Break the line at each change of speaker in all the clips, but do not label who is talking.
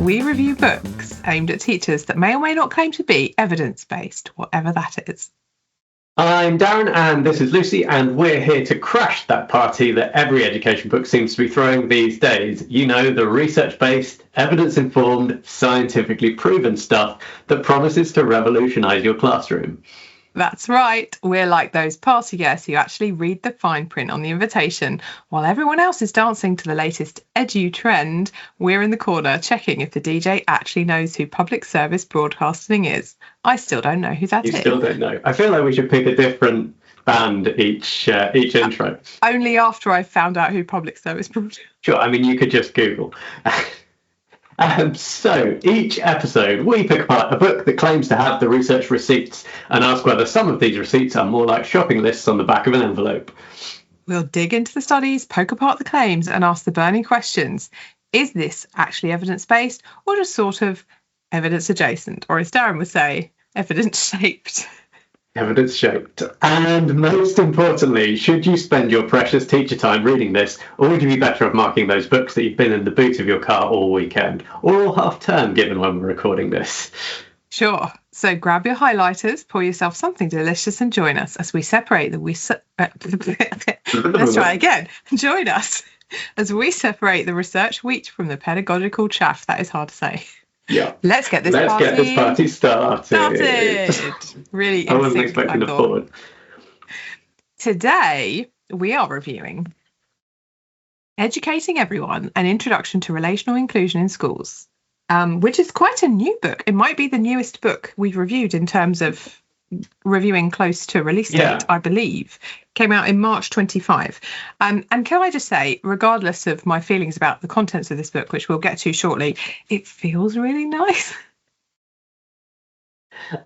we review books aimed at teachers that may or may not claim to be evidence-based, whatever that is.
I'm Darren, and this is Lucy, and we're here to crash that party that every education book seems to be throwing these days. You know, the research-based, evidence-informed, scientifically proven stuff that promises to revolutionise your classroom.
That's right. We're like those party guests who actually read the fine print on the invitation. While everyone else is dancing to the latest edu trend, we're in the corner checking if the DJ actually knows who public service broadcasting is. I still don't know who that is.
You still don't know. I feel like we should pick a different band each intro.
Only after I've found out who public service broadcasting is.
Sure, I mean, you could just Google. So each episode, we pick apart a book that claims to have the research receipts and ask whether some of these receipts are more like shopping lists on the back of an envelope.
We'll dig into the studies, poke apart the claims, and ask the burning questions. Is this actually evidence-based or just sort of evidence-adjacent? Or as Darren would say, evidence-shaped?
Evidence-shaped. And most importantly, should you spend your precious teacher time reading this, or would you be better off marking those books that you've been in the boot of your car all weekend, or all half-term, given when we're recording this?
Sure. So grab your highlighters, pour yourself something delicious, and join us as we separate the Let's try again. Join us as we separate the research wheat from the pedagogical chaff. That is hard to say.
Yeah.
Let's get this party started. Really,
I wasn't expecting to forward.
Today, we are reviewing Educating Everyone, An Introduction to Relational Inclusion in Schools, which is quite a new book. It might be the newest book we've reviewed in terms of reviewing close to release date, I believe. Came out in March 25. And can I just say, regardless of my feelings about the contents of this book, which we'll get to shortly, it feels really nice.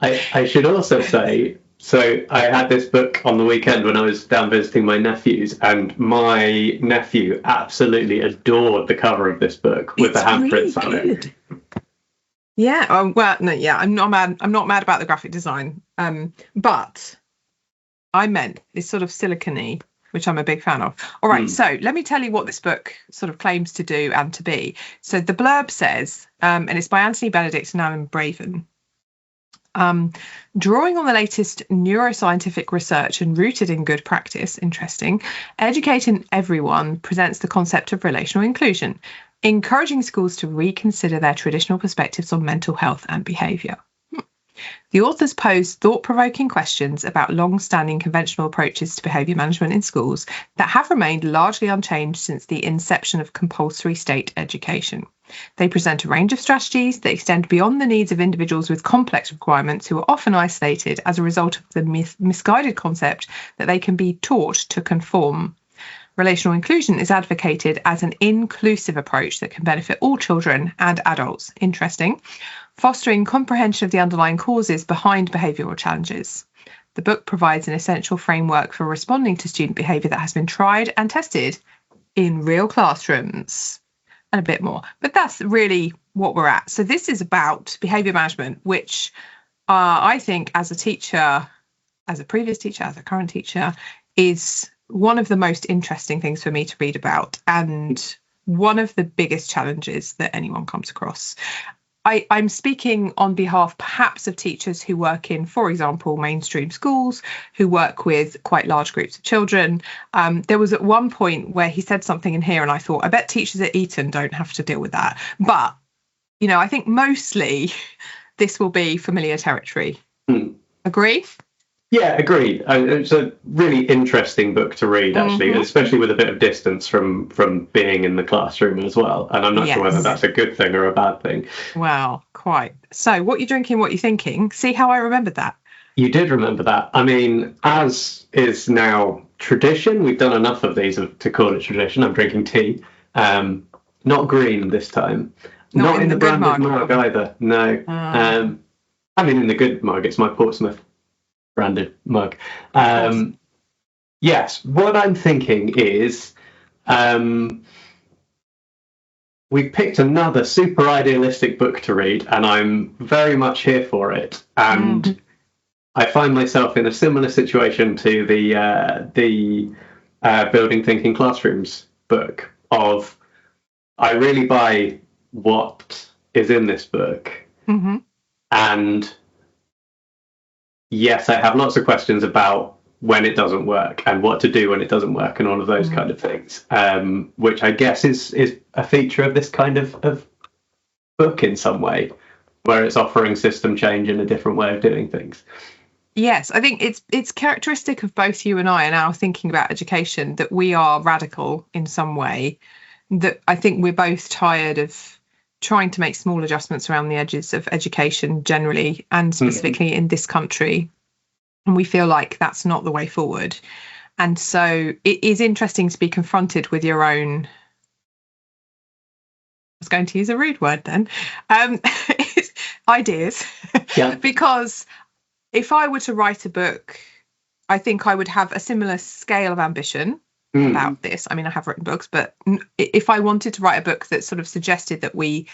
I should also say, so I had this book on the weekend when I was down visiting my nephews, and my nephew absolutely adored the cover of this book with the handprints on it.
Yeah. I'm not mad. I'm not mad about the graphic design. But I meant this sort of silicone-y, which I'm a big fan of. All right. So let me tell you what this book sort of claims to do and to be. So the blurb says, and it's by Anthony Benedict and Alan Braven. Drawing on the latest neuroscientific research and rooted in good practice, interesting, Educating Everyone presents the concept of relational inclusion, encouraging schools to reconsider their traditional perspectives on mental health and behaviour. The authors pose thought-provoking questions about long-standing conventional approaches to behaviour management in schools that have remained largely unchanged since the inception of compulsory state education. They present a range of strategies that extend beyond the needs of individuals with complex requirements who are often isolated as a result of the misguided concept that they can be taught to conform. Relational inclusion is advocated as an inclusive approach that can benefit all children and adults. Interesting. Fostering comprehension of the underlying causes behind behavioural challenges. The book provides an essential framework for responding to student behaviour that has been tried and tested in real classrooms. And a bit more. But that's really what we're at. So this is about behaviour management, which I think as a teacher, as a previous teacher, as a current teacher, is one of the most interesting things for me to read about and one of the biggest challenges that anyone comes across. I'm speaking on behalf perhaps of teachers who work in, for example, mainstream schools, who work with quite large groups of children. There was at one point where he said something in here and I thought, I bet teachers at Eton don't have to deal with that. But, you know, I think mostly this will be familiar territory. Agree?
Yeah, agreed. It's a really interesting book to read, actually, especially with a bit of distance from being in the classroom as well. And I'm not sure whether that's a good thing or a bad thing.
Well, quite. So what you're drinking, what you're thinking, see how I remembered that?
You did remember that. I mean, as is now tradition, we've done enough of these to call it tradition. I'm drinking tea. Not green this time. Not in the branded mug either. No. I mean, in the good mug, it's my Portsmouth branded mug. Yes, what I'm thinking is we picked another super idealistic book to read, and I'm very much here for it. And I find myself in a similar situation to the Building Thinking Classrooms book of I really buy what is in this book.
Mm-hmm.
And yes, I have lots of questions about when it doesn't work and what to do when it doesn't work and all of those kind of things, which I guess is a feature of this kind of book in some way, where it's offering system change and a different way of doing things.
Yes, I think it's characteristic of both you and I and our thinking about education that we are radical in some way, that I think we're both tired of trying to make small adjustments around the edges of education generally and specifically in this country. And we feel like that's not the way forward. And so it is interesting to be confronted with your own, I was going to use a rude word then, ideas.
Yeah.
Because if I were to write a book, I think I would have a similar scale of ambition about this. I mean, I have written books, but if I wanted to write a book that sort of suggested that we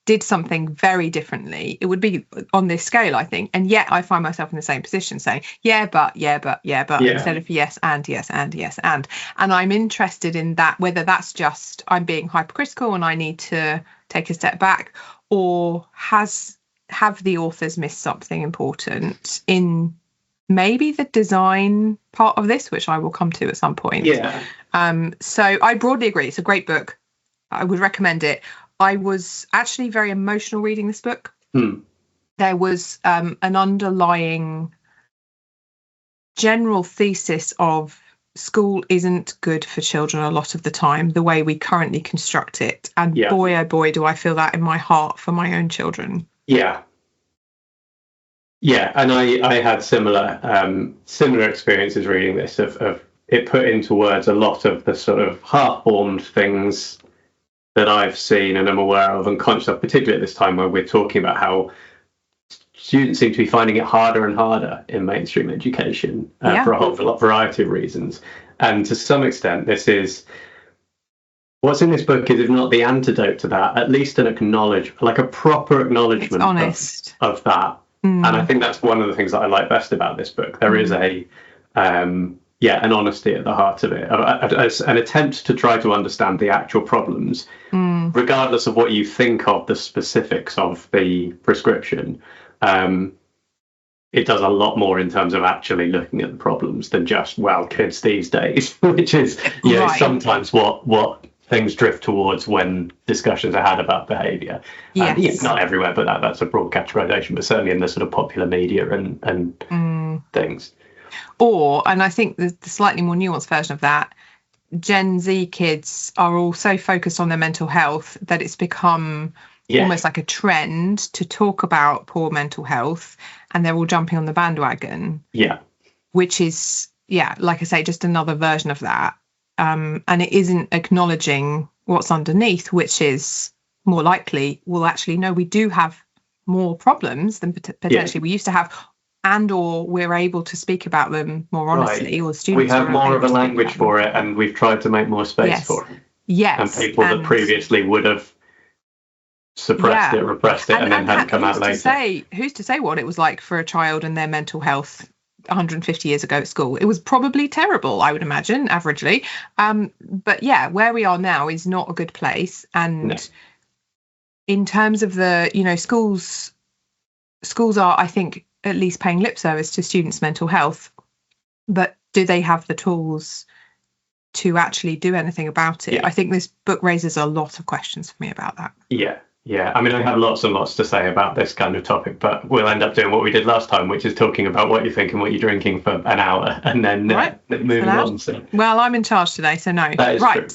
did something very differently, it would be on this scale, I think. And yet I find myself in the same position saying, but, instead of yes, and yes, and yes, and. And I'm interested in that, whether that's just I'm being hypercritical and I need to take a step back, or have the authors missed something important in maybe the design part of this, which I will come to at some point.
Yeah.
So I broadly agree. It's a great book. I would recommend it. I was actually very emotional reading this book. There was an underlying general thesis of school isn't good for children a lot of the time, the way we currently construct it. And boy, oh boy, do I feel that in my heart for my own children.
Yeah. Yeah, and I had similar experiences reading this of it put into words a lot of the sort of half-formed things that I've seen and am aware of and conscious of, particularly at this time where we're talking about how students seem to be finding it harder and harder in mainstream education for a whole variety of reasons. And to some extent, what's in this book is, if not the antidote to that, at least an like a proper acknowledgement of that. And I think that's one of the things that I like best about this book. There is an honesty at the heart of it, an attempt to try to understand the actual problems, regardless of what you think of the specifics of the prescription. It does a lot more in terms of actually looking at the problems than just, kids these days, which is sometimes what things drift towards when discussions are had about behaviour.
Yes.
Not everywhere, but that's a broad categorisation, but certainly in the sort of popular media and things.
And I think the slightly more nuanced version of that, Gen Z kids are all so focused on their mental health that it's become almost like a trend to talk about poor mental health, and they're all jumping on the bandwagon.
Yeah.
Which is, like I say, just another version of that. And it isn't acknowledging what's underneath, which is more likely, well, actually, no, we do have more problems than potentially we used to have, and or we're able to speak about them more honestly, or students.
We have more of a language for it, and we've tried to make more space for it.
Yes.
And people that previously would have suppressed it, repressed it, and then hadn't come out later.
Who's to say what it was like for a child and their mental health 150 years ago at school? It was probably terrible, I would imagine, averagely. But where we are now is not a good place. And in terms of the, schools are, I think, at least paying lip service to students' mental health, but do they have the tools to actually do anything about it? I think this book raises a lot of questions for me about that.
Yeah, I mean, I have lots and lots to say about this kind of topic, but we'll end up doing what we did last time, which is talking about what you think and what you're drinking for an hour, and then moving on. So.
Well, I'm in charge today, so no.
That is true.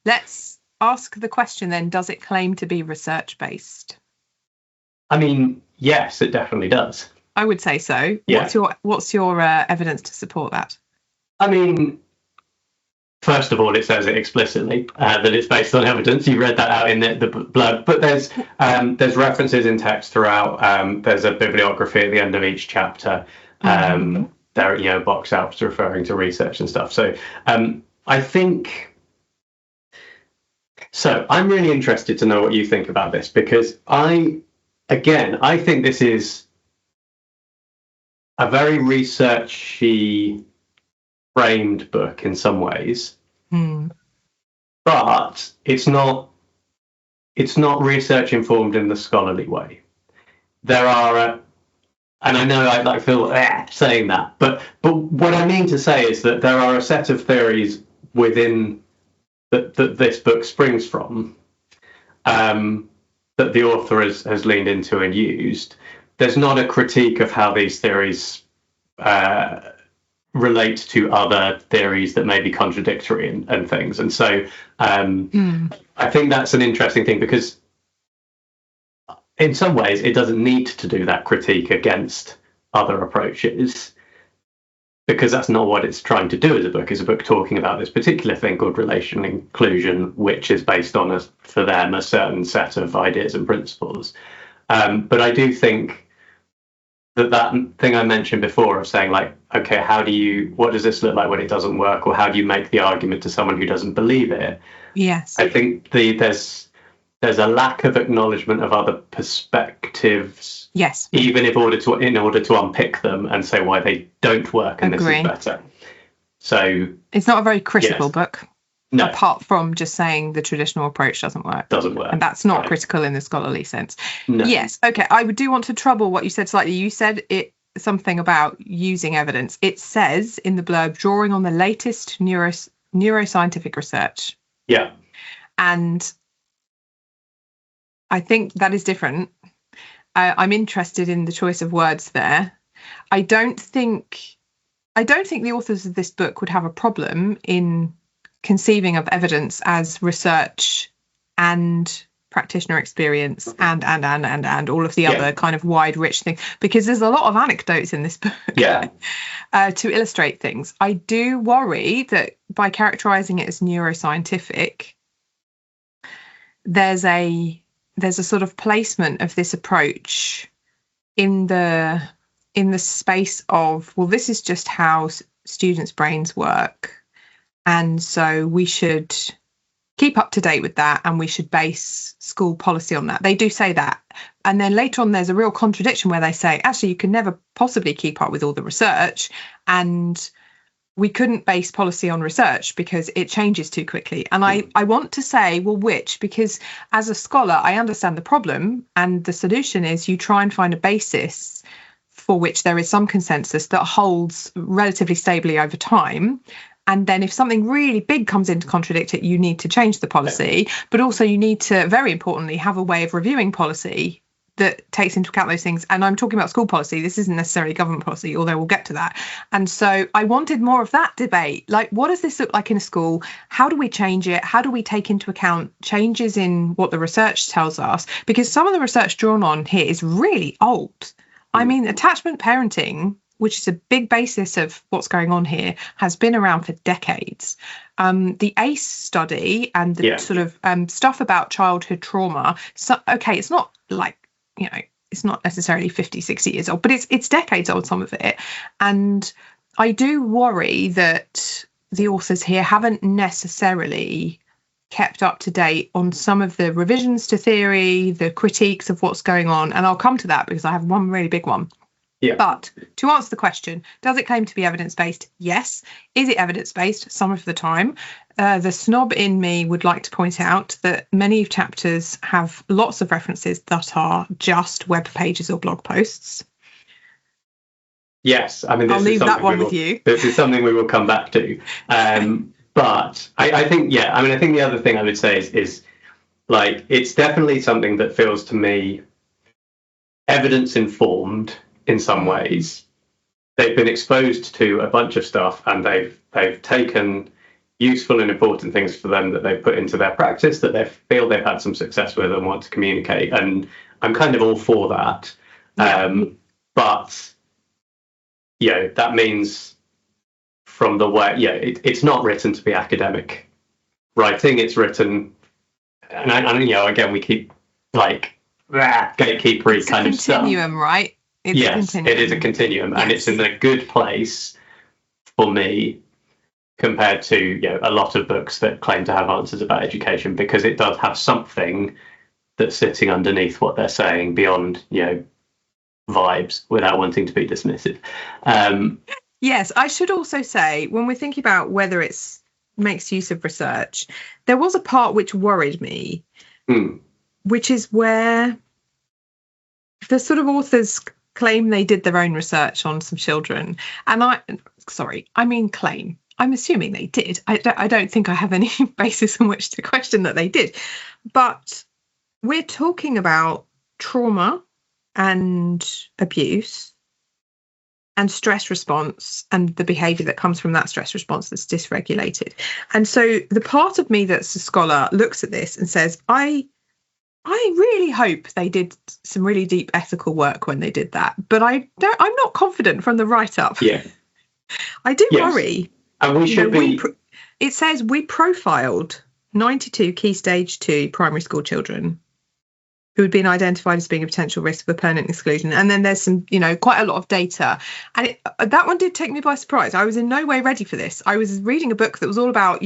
Let's ask the question then, does it claim to be research-based?
I mean, yes, it definitely does.
I would say so.
Yeah.
What's your evidence to support that?
I mean, first of all, it says it explicitly that it's based on evidence. You read that out in the blood, but there's references in text throughout. There's a bibliography at the end of each chapter. There are box outs referring to research and stuff. So I think. So I'm really interested to know what you think about this, because I think this is a very researchy framed book in some ways, but it's not it's not research informed in the scholarly way. There are, and I know I feel saying that, but what I mean to say is that there are a set of theories within that this book springs from, that the author has leaned into and used. There's not a critique of how these theories relate to other theories that may be contradictory and things. And so I think that's an interesting thing, because in some ways it doesn't need to do that critique against other approaches, because that's not what it's trying to do as a book. It's a book talking about this particular thing called relational inclusion, which is based on, for them, a certain set of ideas and principles. But I do think that thing I mentioned before of saying, like, okay, what does this look like when it doesn't work, or how do you make the argument to someone who doesn't believe it?
Yes.
I think there's a lack of acknowledgement of other perspectives.
Yes.
Even in order to unpick them and say why they don't work and
Agree.
This is better. So
it's not a very critical book.
No.
Apart from just saying the traditional approach doesn't work. And that's not critical in the scholarly sense.
No.
Yes. Okay. I do want to trouble what you said slightly. You said something about using evidence. It says in the blurb, drawing on the latest neuroscientific research.
Yeah.
And I think that is different. I'm interested in the choice of words there. I don't think the authors of this book would have a problem in conceiving of evidence as research and practitioner experience and all of the other kind of wide, rich things, because there's a lot of anecdotes in this book to illustrate things. I do worry that by characterizing it as neuroscientific, there's a sort of placement of this approach in the space of, well, this is just how students' brains work. And so we should keep up to date with that, and we should base school policy on that. They do say that. And then later on, there's a real contradiction where they say, actually, you can never possibly keep up with all the research, and we couldn't base policy on research because it changes too quickly. And I want to say, well, which? Because as a scholar, I understand the problem, and the solution is you try and find a basis for which there is some consensus that holds relatively stably over time. And then if something really big comes in to contradict it, you need to change the policy. But also you need to, very importantly, have a way of reviewing policy that takes into account those things. And I'm talking about school policy. This isn't necessarily government policy, although we'll get to that. And so I wanted more of that debate. Like, what does this look like in a school? How do we change it? How do we take into account changes in what the research tells us? Because some of the research drawn on here is really old. I mean, attachment parenting, which is a big basis of what's going on here, has been around for decades. The ACE study and the sort of stuff about childhood trauma. So, okay, it's not like, it's not necessarily 50, 60 years old, but it's decades old, some of it. And I do worry that the authors here haven't necessarily kept up to date on some of the revisions to theory, the critiques of what's going on. And I'll come to that because I have one really big one.
Yeah.
But to answer the question, does it claim to be evidence-based? Yes. Is it evidence-based? Some of the time. The snob in me would like to point out that many chapters have lots of references that are just web pages or blog posts.
Yes. I mean,
I'll leave that one with you.
This is something we will come back to. But I think, I think the other thing I would say is like, it's definitely something that feels to me evidence-informed in some ways. They've been exposed to a bunch of stuff, and they've taken useful and important things for them that they've put into their practice that they feel they've had some success with and want to communicate. And I'm kind of all for that. But that means from the way, it's not written to be academic writing. It's written, and again, we keep like gatekeepery kind of stuff.
Continuum, right?
Yes, it is a continuum, and it's in a good place for me compared to a lot of books that claim to have answers about education, because it does have something that's sitting underneath what they're saying beyond vibes, without wanting to be dismissive.
Yes, I should also say, when we're thinking about whether it makes use of research, there was a part which worried me. which is where the sort of authors claim they did their own research on some children. And I mean claim. I'm assuming they did. I don't think I have any basis on which to question that they did. But we're talking about trauma and abuse and stress response and the behaviour that comes from that stress response that's dysregulated. And so the part of me that's a scholar looks at this and says, I really hope they did some really deep ethical work when they did that. But I'm not confident from the write-up.
Yeah.
I do worry.
And we should be...
It says we profiled 92 key stage 2 primary school children who had been identified as being a potential risk for permanent exclusion. And then there's some, quite a lot of data. And that one did take me by surprise. I was in no way ready for this. I was reading a book that was all about,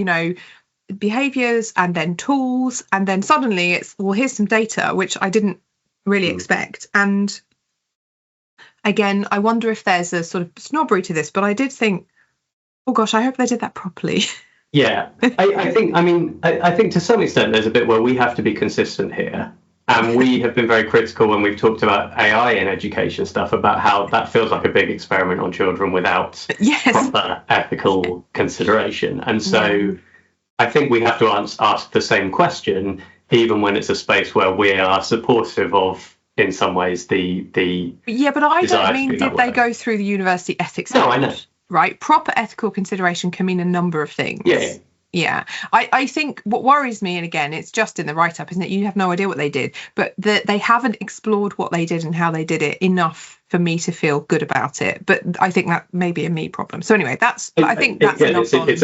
behaviours and then tools. And then suddenly it's, well, here's some data, which I didn't really expect. And again, I wonder if there's a sort of snobbery to this, but I did think, oh gosh, I hope they did that properly.
Yeah, I think to some extent there's a bit where we have to be consistent here. And we have been very critical when we've talked about AI in education stuff about how that feels like a big experiment on children without proper ethical consideration. And so I think we have to ask the same question, even when it's a space where we are supportive of, in some ways, the
yeah, but I don't mean did they go through the university ethics?
No, I know.
Right, proper ethical consideration can mean a number of things. Yeah. I think what worries me, and again, it's just in the write-up, isn't it? You have no idea what they did, but they haven't explored what they did and how they did it enough for me to feel good about it. But I think that may be a me problem. So anyway, it's a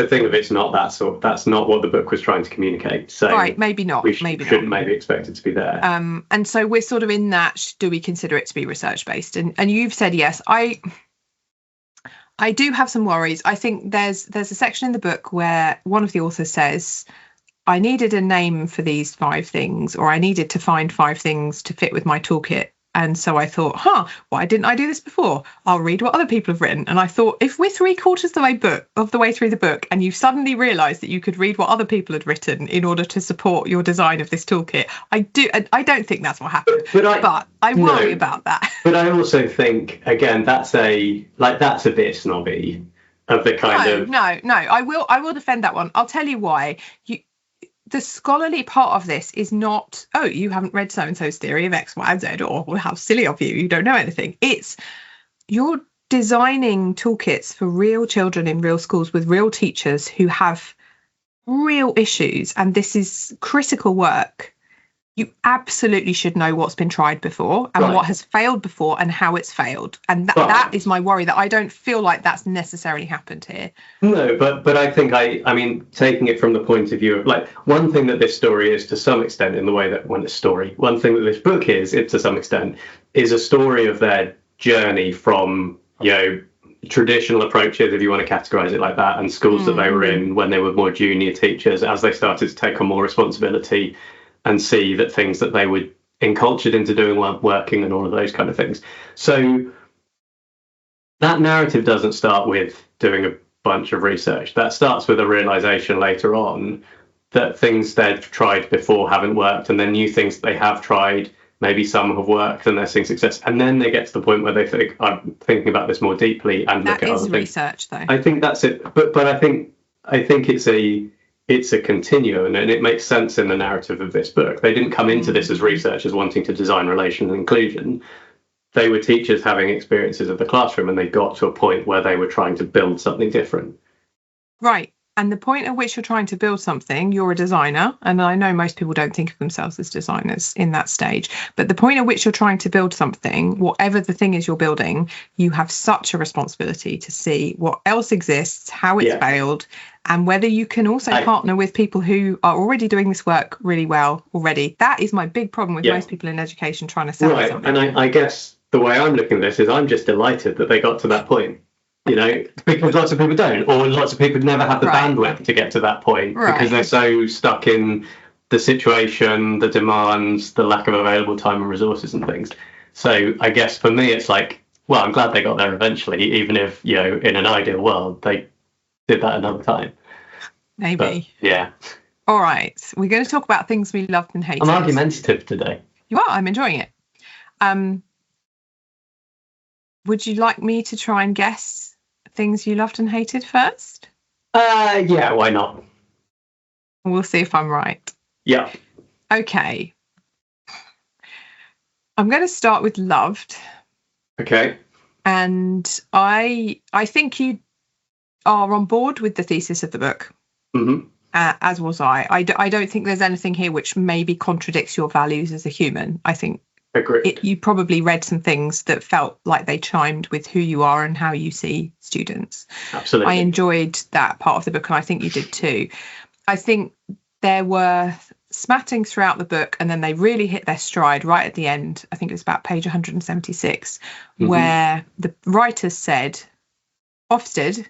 thing of
it's not that sort. That's not what the book was trying to communicate. So
right, maybe not.
Shouldn't expect it to be there.
And so we're sort of in that. Do we consider it to be research based? And you've said yes. I do have some worries. I think there's a section in the book where one of the authors says, I needed a name for these 5 things, or I needed to find 5 things to fit with my toolkit. And so I thought, why didn't I do this before? I'll read what other people have written. And I thought, if we're 3/4 of the way through the book and you suddenly realise that you could read what other people had written in order to support your design of this toolkit, I don't think that's what happened. But I worry about that.
But I also think, again, that's a bit snobby of the kind of...
No, I will defend that one. I'll tell you why. The scholarly part of this is not, oh, you haven't read so-and-so's theory of X, Y, and Z, or how silly of you don't know anything. It's you're designing toolkits for real children in real schools with real teachers who have real issues, and this is critical work. You absolutely should know what's been tried before and what has failed before and how it's failed. And that is my worry, that I don't feel like that's necessarily happened here.
No, but I think I mean, taking it from the point of view of, like, one thing that this story is to some extent, in the way that one thing that this book is to some extent, is a story of their journey from, traditional approaches, if you want to categorize it like that, and schools that they were in when they were more junior teachers, as they started to take on more responsibility and see that things that they were encultured into doing weren't working and all of those kind of things. So that narrative doesn't start with doing a bunch of research. That starts with a realization later on that things they've tried before haven't worked, and then new things they have tried, maybe some have worked and they're seeing success. And then they get to the point where they think, I'm thinking about this more deeply and look at other things. That is research, though. I think that's it. But I think it's a continuum, and it makes sense in the narrative of this book. They didn't come into this as researchers wanting to design relation and inclusion. They were teachers having experiences of the classroom, and they got to a point where they were trying to build something different.
Right. And the point at which you're trying to build something, you're a designer, and I know most people don't think of themselves as designers in that stage, but the point at which you're trying to build something, whatever the thing is you're building, you have such a responsibility to see what else exists, how it's failed, and whether you can also partner with people who are already doing this work really well already. That is my big problem with most people in education trying to sell something.
And I guess the way I'm looking at this is I'm just delighted that they got to that point. Because lots of people don't, or lots of people never have the bandwidth to get to that point because they're so stuck in the situation, the demands, the lack of available time and resources and things. So I guess for me, it's like, well, I'm glad they got there eventually, even if, in an ideal world, they did that another time.
Maybe.
But, yeah.
All right, we're going to talk about things we loved and hated.
I'm argumentative today.
You are. I'm enjoying it. Would you like me to try and guess things you loved and hated first?
Yeah, why not?
We'll see if I'm right.
Yeah.
Okay. I'm going to start with loved.
Okay.
And I think you are on board with the thesis of the book.
Mm-hmm.
As was I. I don't think there's anything here which maybe contradicts your values as a human. I think you probably read some things that felt like they chimed with who you are and how you see students.
Absolutely.
I enjoyed that part of the book, and I think you did too. I think there were smattings throughout the book, and then they really hit their stride right at the end. I think it was about page 176, where the writers said, Ofsted,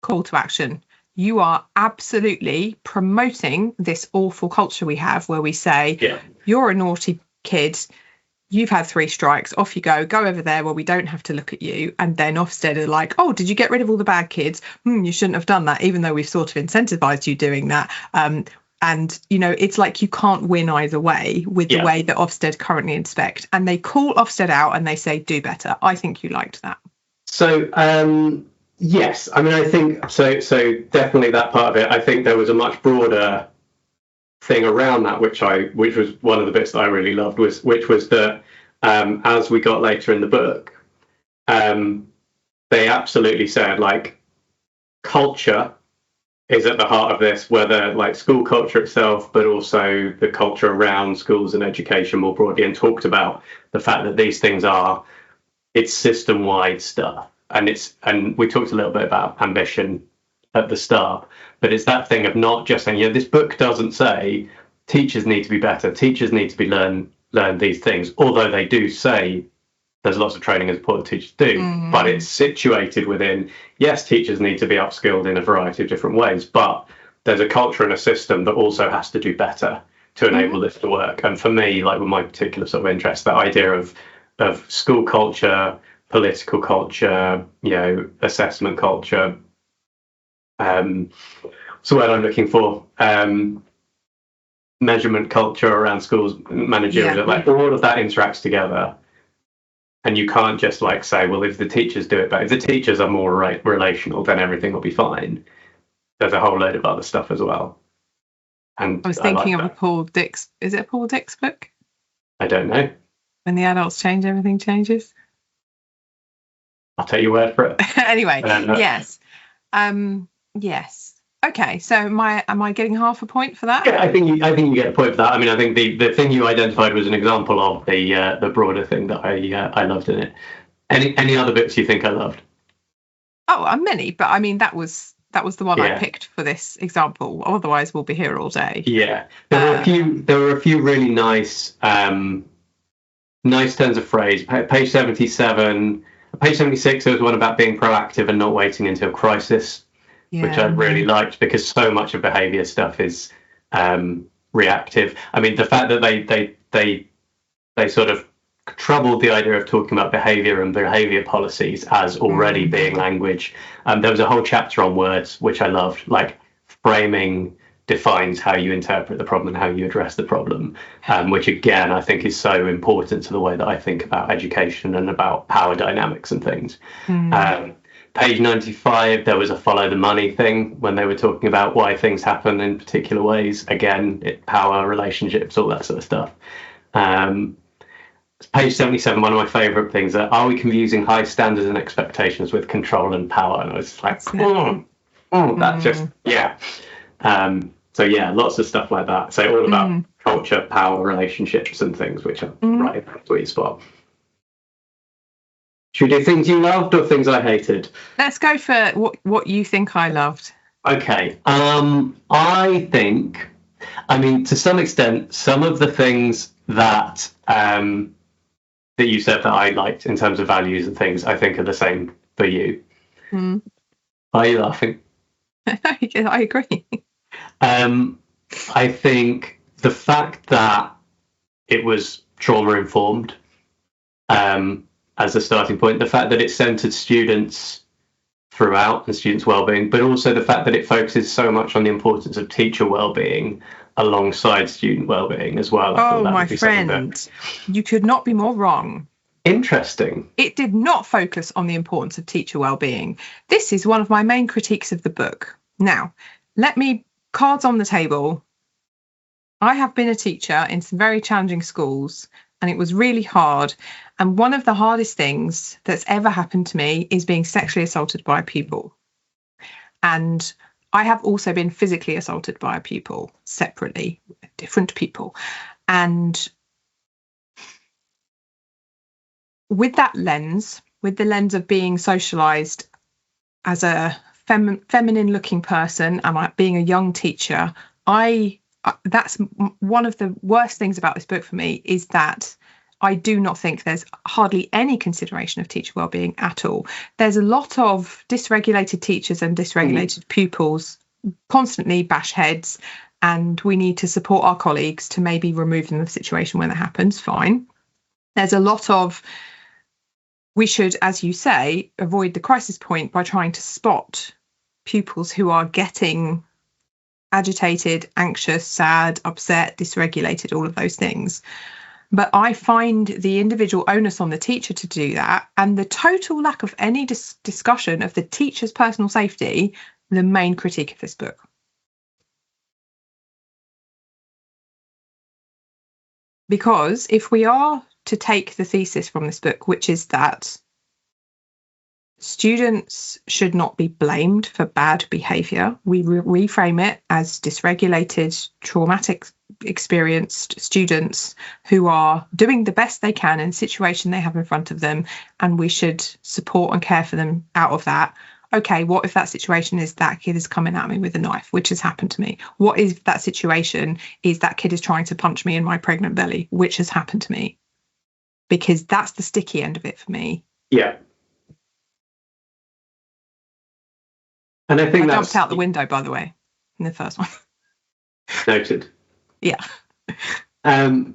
call to action. You are absolutely promoting this awful culture we have where we say, you're a naughty kid, you've had 3 strikes, off you go over there where we don't have to look at you. And then Ofsted are like, oh, did you get rid of all the bad kids? You shouldn't have done that, even though we've sort of incentivized you doing that. And, you know, it's like you can't win either way with the way that Ofsted currently inspect. And they call Ofsted out and they say, do better. I think you liked that.
So, yes, I mean, I think so definitely that part of it. I think there was a much broader thing around that, which was one of the bits that I really loved, which was that as we got later in the book, they absolutely said, like, culture is at the heart of this, whether like school culture itself, but also the culture around schools and education more broadly, and talked about the fact that these things it's system-wide stuff. And we talked a little bit about ambition at the start, but it's that thing of not just saying, this book doesn't say teachers need to be better, teachers need to be learn these things, although they do say there's lots of training and support that teachers do, but it's situated within, yes, teachers need to be upskilled in a variety of different ways, but there's a culture and a system that also has to do better to enable this to work. And for me, like with my particular sort of interest, that idea of school culture, political culture, assessment culture, what's the word I'm looking for? Measurement culture around schools, managerial, like all of that interacts together. And you can't just like say, well, if the teachers do it, but if the teachers are more relational, then everything will be fine. There's a whole load of other stuff as well. And
I was thinking of a Paul Dix. Is it a Paul Dix book?
I don't know.
When the adults change, everything changes.
I'll take your word for it.
Anyway, yes. Yes. Okay, so am I getting half a point for that?
Yeah, I think you get a point for that. I mean, I think the thing you identified was an example of the broader thing that I loved in it. Any other bits you think I loved?
Oh, many, but I mean that was the one I picked for this example. Otherwise, we'll be here all day.
Yeah, there were a few really nice turns of phrase. Page 77, page 76. There was one about being proactive and not waiting until crisis. Which I really liked, because so much of behaviour stuff is reactive. I mean, the fact that they sort of troubled the idea of talking about behaviour and behaviour policies as already being language. There was a whole chapter on words, which I loved, like framing defines how you interpret the problem and how you address the problem, which again, I think is so important to the way that I think about education and about power dynamics and things. Page 95, there was a follow the money thing when they were talking about why things happen in particular ways. Again, power, relationships, all that sort of stuff. Page 77, one of my favourite things, are we confusing high standards and expectations with control and power? And I was like, that's just, so yeah, lots of stuff like that. So all about culture, power, relationships and things, which are right in that sweet spot. Should we do things you loved or things I hated?
Let's go for what you think I loved.
Okay. I think, I mean, to some extent, some of the things that that you said that I liked in terms of values and things, I think are the same for you. Are you laughing?
I agree.
I think the fact that it was trauma informed, as a starting point, the fact that it centered students throughout and students' well-being, but also the fact that it focuses so much on the importance of teacher well-being alongside student well-being as well. I thought that
my
would be
friend, you could not be more wrong.
Interesting.
It did not focus on the importance of teacher well-being. This is one of my main critiques of the book. Now, cards on the table. I have been a teacher in some very challenging schools, and it was really hard. And one of the hardest things that's ever happened to me is being sexually assaulted by a pupil. And I have also been physically assaulted by a pupil separately, different people. And with that lens, with the lens of being socialized as a feminine looking person and being a young teacher, that's one of the worst things about this book for me, is that I do not think there's hardly any consideration of teacher wellbeing at all. There's a lot of dysregulated teachers and dysregulated pupils, constantly bash heads, and we need to support our colleagues to maybe remove them from the situation when that happens. Fine. There's a lot of, we should, as you say, avoid the crisis point by trying to spot pupils who are getting agitated, anxious, sad, upset, dysregulated, all of those things. But I find the individual onus on the teacher to do that, and the total lack of any discussion of the teacher's personal safety, the main critique of this book. Because if we are to take the thesis from this book, which is that students should not be blamed for bad behaviour, we reframe it as dysregulated, traumatic experienced students who are doing the best they can in the situation they have in front of them, and we should support and care for them out of that. Okay, what if that situation is that kid is coming at me with a knife, which has happened to me? What if that situation is that kid is trying to punch me in my pregnant belly, which has happened to me? Because that's the sticky end of it for me.
Yeah. And I think
I jumped out the window, by the way, in the first one.
Noted.
Yeah.
I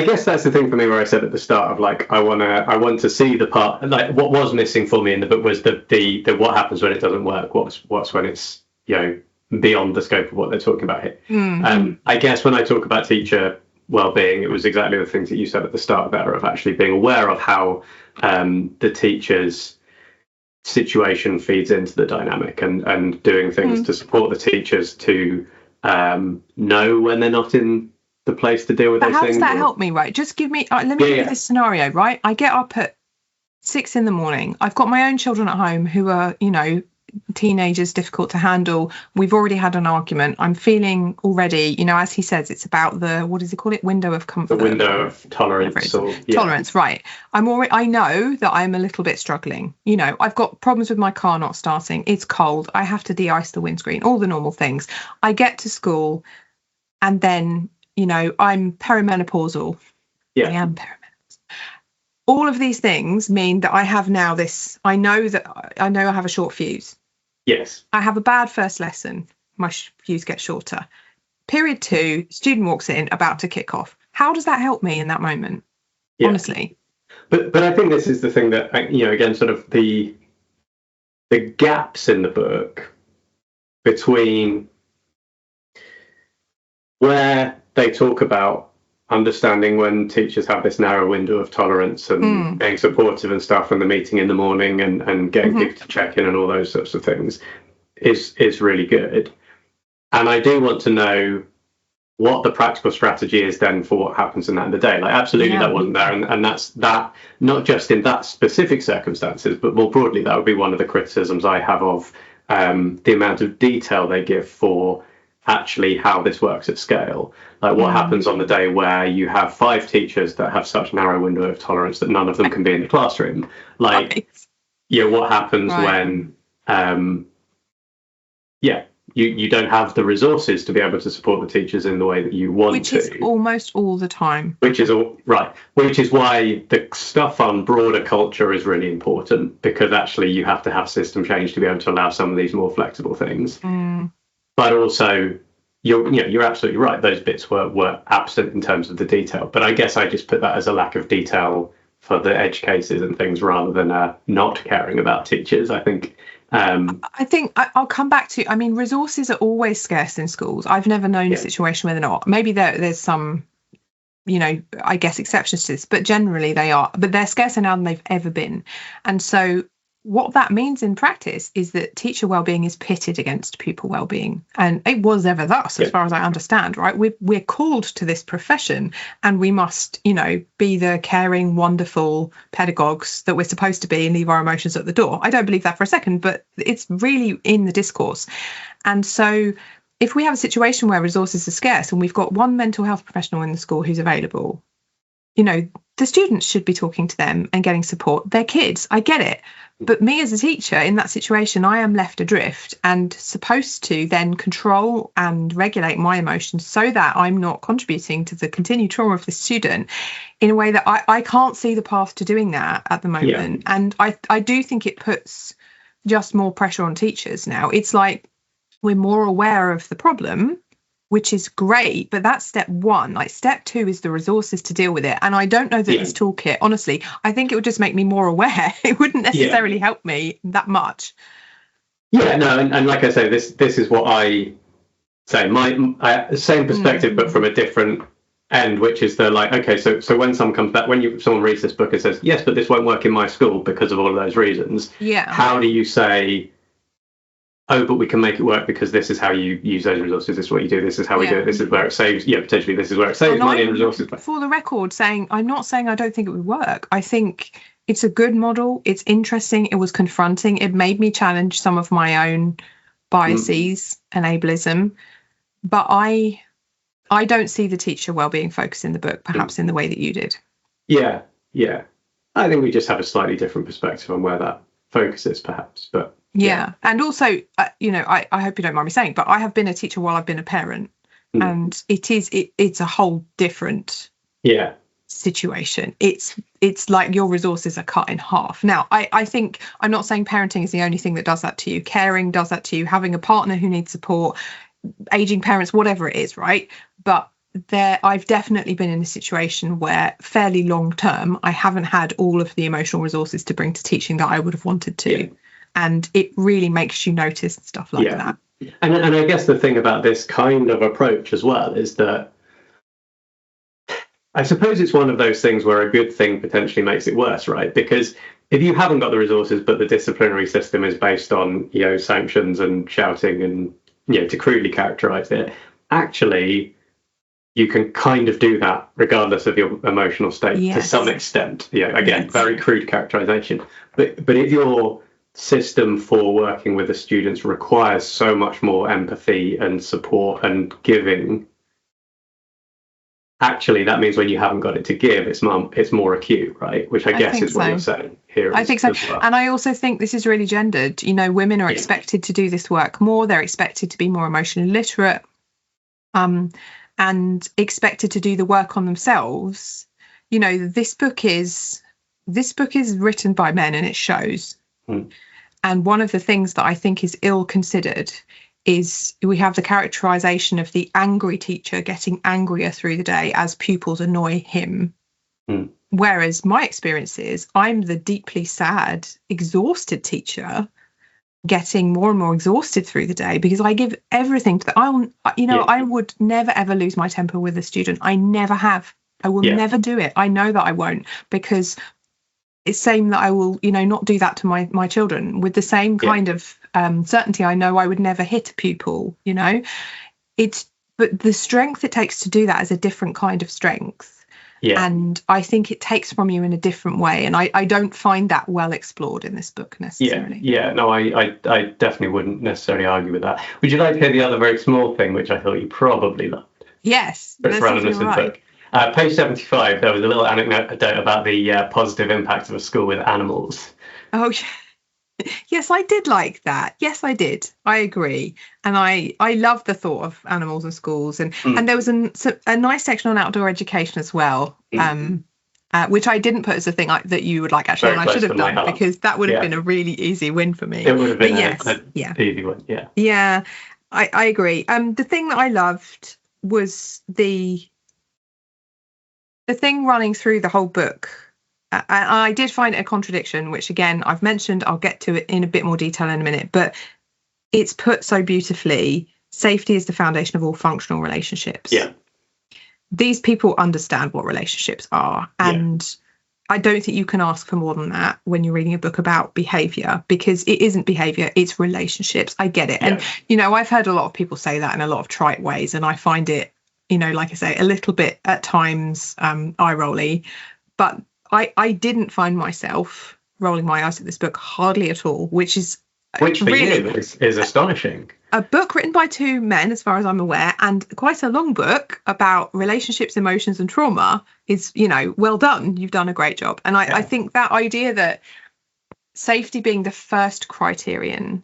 guess that's the thing for me where I said at the start of like I want to see the part, like what was missing for me in the book was the what happens when it doesn't work, what's when it's, you know, beyond the scope of what they're talking about here. Mm-hmm. I guess when I talk about teacher well-being, it was exactly the things that you said at the start there, of actually being aware of how the teacher's situation feeds into the dynamic, and doing things to support the teachers to know when they're not in the place to deal with those things. How
does that help me, right? Just give me, let me give you this scenario, right? I get up at 6 a.m. I've got my own children at home who are, you know, teenagers, difficult to handle. We've already had an argument. I'm feeling already, you know, as he says, it's about the, what does he call it? Window of comfort.
The window of tolerance.
Tolerance, right. I know that I'm a little bit struggling. You know, I've got problems with my car not starting. It's cold. I have to de-ice the windscreen, all the normal things. I get to school and then, you know, I'm perimenopausal.
Yeah.
I am perimenopausal. All of these things mean that I have now this, I know I have a short fuse.
Yes.
I have a bad first lesson. My fuse gets shorter. Period 2, student walks in, about to kick off. How does that help me in that moment? Yeah. Honestly.
But I think this is the thing that, you know, again, sort of the gaps in the book between where they talk about understanding when teachers have this narrow window of tolerance and being supportive and stuff, and the meeting in the morning and getting people to check in and all those sorts of things is really good. And I do want to know what the practical strategy is then for what happens in that in the day. Like, absolutely, that wasn't there. And that's that, not just in that specific circumstances, but more broadly, that would be one of the criticisms I have of the amount of detail they give for actually how this works at scale. Like, what happens on the day where you have 5 teachers that have such narrow window of tolerance that none of them can be in the classroom. Like, you know, what happens when, you don't have the resources to be able to support the teachers in the way that you want to.
Which is almost all the time.
Which is why the stuff on broader culture is really important, because actually you have to have system change to be able to allow some of these more flexible things. But also, you're absolutely right. Those bits were absent in terms of the detail. But I guess I just put that as a lack of detail for the edge cases and things rather than not caring about teachers. I think
I'll come back to, I mean, resources are always scarce in schools. I've never known a situation where they're not. Maybe there's some, I guess exceptions to this, but generally they are. But they're scarcer now than they've ever been. And so what that means in practice is that teacher wellbeing is pitted against pupil wellbeing. And it was ever thus, as far as I understand, right? We're called to this profession and we must, be the caring, wonderful pedagogues that we're supposed to be and leave our emotions at the door. I don't believe that for a second, but it's really in the discourse. And so if we have a situation where resources are scarce and we've got one mental health professional in the school who's available, the students should be talking to them and getting support. They're kids, I get it. But me as a teacher in that situation, I am left adrift and supposed to then control and regulate my emotions so that I'm not contributing to the continued trauma of the student in a way that I can't see the path to doing that at the moment. Yeah. And I do think it puts just more pressure on teachers now. It's like we're more aware of the problem, which is great, but that's step one. Like step two is the resources to deal with it. And I don't know that this toolkit, honestly, I think it would just make me more aware. It wouldn't necessarily help me that much.
Yeah, no, and like I say, this is what I say. My same perspective, but from a different end, which is the like, okay, so when someone comes back, someone reads this book and says, yes, but this won't work in my school because of all of those reasons.
Yeah.
How do you say, oh, but we can make it work because this is how you use those resources. This is what you do. This is how we do it. This is where it saves. Yeah, potentially this is where it saves money and resources.
For the record, I'm not saying I don't think it would work. I think it's a good model. It's interesting. It was confronting. It made me challenge some of my own biases and ableism. But I don't see the teacher wellbeing focus in the book, perhaps in the way that you did.
Yeah. I think we just have a slightly different perspective on where that focus is, perhaps. But
yeah. And also, I hope you don't mind me saying, but I have been a teacher while I've been a parent, and it's a whole different situation. It's like your resources are cut in half. Now, I think I'm not saying parenting is the only thing that does that to you. Caring does that to you. Having a partner who needs support, aging parents, whatever it is, right? But I've definitely been in a situation where fairly long term, I haven't had all of the emotional resources to bring to teaching that I would have wanted to. Yeah. And it really makes you notice stuff like that.
And I guess the thing about this kind of approach as well is that I suppose it's one of those things where a good thing potentially makes it worse, right? Because if you haven't got the resources, but the disciplinary system is based on, sanctions and shouting and, to crudely characterize it, actually, you can kind of do that regardless of your emotional state to some extent. Again, very crude characterization. But if your system for working with the students requires so much more empathy and support and giving, actually that means when you haven't got it to give, it's more acute, right? Which I guess is what you're saying here.
I think so. Well. And I also think this is really gendered. Women are expected to do this work more. They're expected to be more emotionally literate, and expected to do the work on themselves. This book is written by men, and it shows. And one of the things that I think is ill considered is we have the characterization of the angry teacher getting angrier through the day as pupils annoy him. Whereas my experience is I'm the deeply sad, exhausted teacher getting more and more exhausted through the day because I give everything to I would never, ever lose my temper with a student. I never have. I will never do it. I know that I won't, because it's saying that I will, not do that to my children with the same kind of certainty. I know I would never hit a pupil, but the strength it takes to do that is a different kind of strength. And I think it takes from you in a different way. And I don't find that well explored in this book necessarily.
No, I definitely wouldn't necessarily argue with that. Would you like to hear the other very small thing, which I thought you probably loved?
Yes.
Book. Page 75, there was a little anecdote about the positive impact of a school with animals.
Oh, yes, I did like that. Yes, I did. I agree. And I love the thought of animals in schools. And there was a nice section on outdoor education as well, which I didn't put as a thing that you would like, actually. And I should have done, because that would have been a really easy win for me.
It would have been an easy one,
Yeah, I agree. The thing that I loved was the thing running through the whole book I did find it a contradiction, which again, I've mentioned, I'll get to it in a bit more detail in a minute, but it's put so beautifully. Safety is the foundation of all functional relationships.
Yeah.
These people understand what relationships are. And I don't think you can ask for more than that when you're reading a book about behavior, because it isn't behavior, it's relationships. I get it. Yeah. And, I've heard a lot of people say that in a lot of trite ways. And I find it, like I say, a little bit at times eye-rolly. But I didn't find myself rolling my eyes at this book hardly at all, which for really,
you is astonishing.
A book written by two men, as far as I'm aware, and quite a long book about relationships, emotions, and trauma is, well done. You've done a great job. And I think that idea that safety being the first criterion,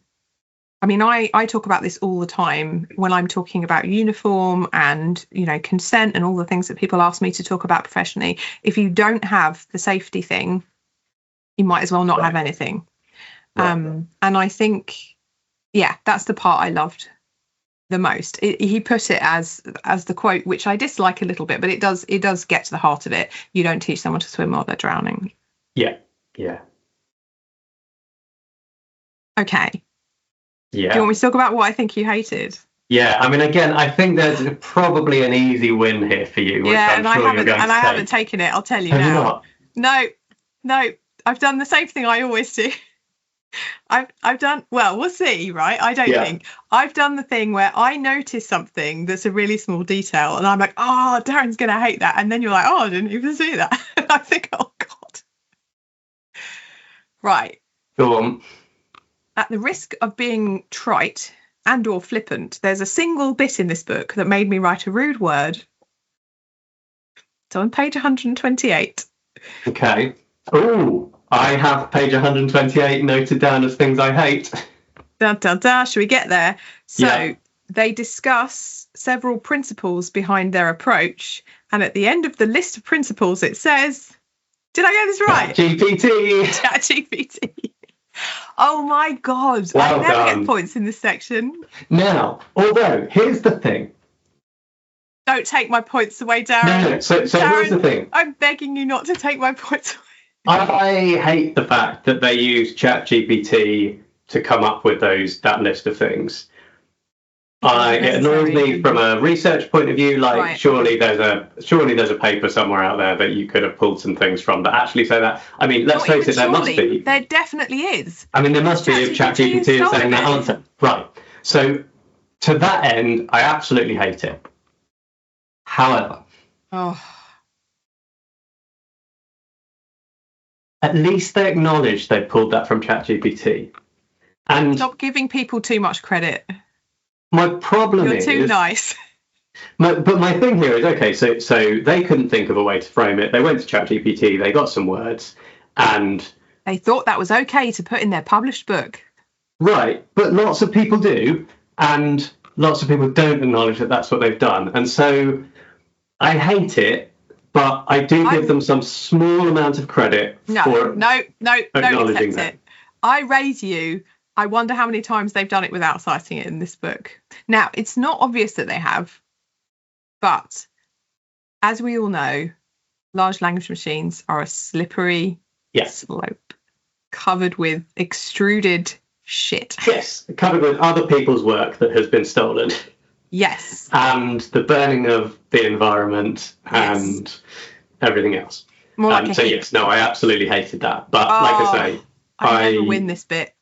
I mean, I talk about this all the time when I'm talking about uniform and, consent and all the things that people ask me to talk about professionally. If you don't have the safety thing, you might as well not have anything. Right. And I think, that's the part I loved the most. He put it as the quote, which I dislike a little bit, but it does get to the heart of it. You don't teach someone to swim while they're drowning.
Yeah.
Okay.
Yeah.
Do you want me to talk about what I think you hated?
Yeah, I mean, again, I think there's probably an easy win here for you. Which I'm sure
I haven't taken it. I'll tell you now. No, I've done the same thing I always do. I've done, well, we'll see, right? I don't think. I've done the thing where I notice something that's a really small detail and I'm like, oh, Darren's going to hate that. And then you're like, oh, I didn't even see that. And I think, oh, God. Right.
Go on.
At the risk of being trite and or flippant, there's a single bit in this book that made me write a rude word. So on page 128.
Okay. Oh, I have page 128 noted down as things I hate.
Dun, dun, dun. Should we get there? So they discuss several principles behind their approach. And at the end of the list of principles, it says, did I get this right? ChatGPT. Oh, my God.
Well
I never get points in this section.
Now, although, here's the thing.
Don't take my points away, Darren.
No. So Darren, here's the thing.
I'm begging you not to take my points away.
I hate the fact that they use ChatGPT to come up with that list of things. It annoys me from a research point of view. Like, surely there's a paper somewhere out there that you could have pulled some things from that actually say that. I mean, let's face it, there must be.
There definitely is.
I mean, there must be if ChatGPT is saying that answer. Right. So, to that end, I absolutely hate it. However, at least they acknowledge they pulled that from ChatGPT. And
stop giving people too much credit.
My problem
is... You're too nice.
But my thing here is, okay, so they couldn't think of a way to frame it. They went to ChatGPT, they got some words, and...
They thought that was okay to put in their published book.
Right, but lots of people do, and lots of people don't acknowledge that that's what they've done. And so I hate it, but I do give them some small amount of credit for acknowledging that.
I raise you... I wonder how many times they've done it without citing it in this book. Now, it's not obvious that they have, but as we all know, large language machines are a slippery slope covered with extruded shit.
Yes, covered with other people's work that has been stolen.
Yes.
And the burning of the environment and everything else.
More like
I absolutely hated that. But like I say,
I never win this bit.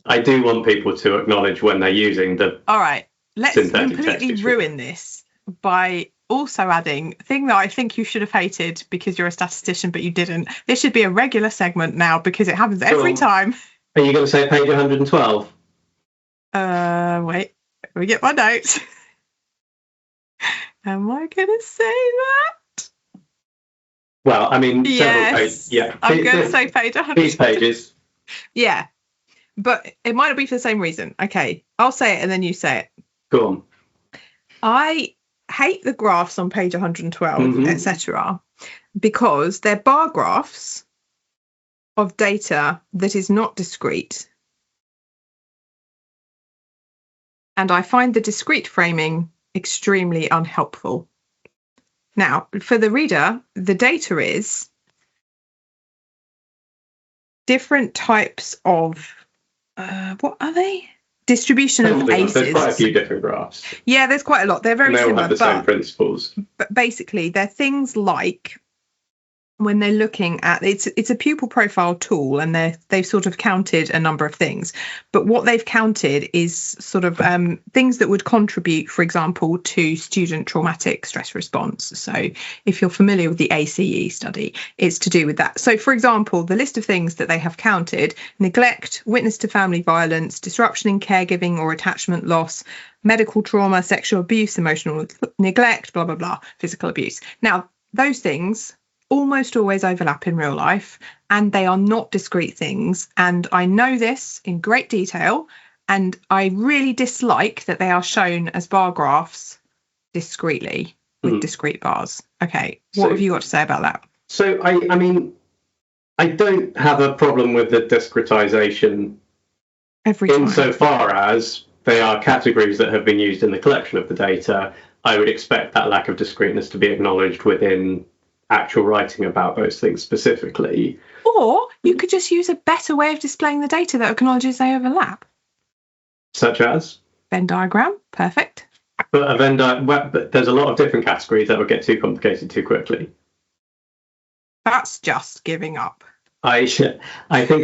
I do want people to acknowledge when they're using the
all right, let's completely ruin this by also adding a thing that I think you should have hated because you're a statistician, but you didn't. This should be a regular segment now because it happens every time.
Are you going to say page 112?
Wait, let me get my notes. Am I going to say that?
Well, I mean, several pages. Yeah,
I'm going to say page 100.
These pages.
Yeah. But it might not be for the same reason. Okay, I'll say it and then you say it.
Go on.
I hate the graphs on page 112, etc., because they're bar graphs of data that is not discrete. And I find the discrete framing extremely unhelpful. Now, for the reader, the data is different types of what are they? Distribution of ACEs.
There's quite a few different graphs.
Yeah, there's quite a lot. They're very similar.
They all have the same principles.
But basically, they're things like when they're looking at it's a pupil profile tool, and they've sort of counted a number of things. But what they've counted is sort of things that would contribute, for example, to student traumatic stress response. So if you're familiar with the ACE study, it's to do with that. So, for example, the list of things that they have counted: neglect, witness to family violence, disruption in caregiving or attachment loss, medical trauma, sexual abuse, emotional neglect, blah, blah, blah, physical abuse. Now, those things almost always overlap in real life, and they are not discrete things. And I know this in great detail, and I really dislike that they are shown as bar graphs discretely with discrete bars. Okay, what have you got to say about that?
So, I mean, I don't have a problem with the discretization insofar as they are categories that have been used in the collection of the data. I would expect that lack of discreteness to be acknowledged within actual writing about those things specifically.
Or you could just use a better way of displaying the data that acknowledges they overlap.
Such as?
Venn diagram, perfect.
But but there's a lot of different categories that would get too complicated too quickly.
That's just giving up.
I think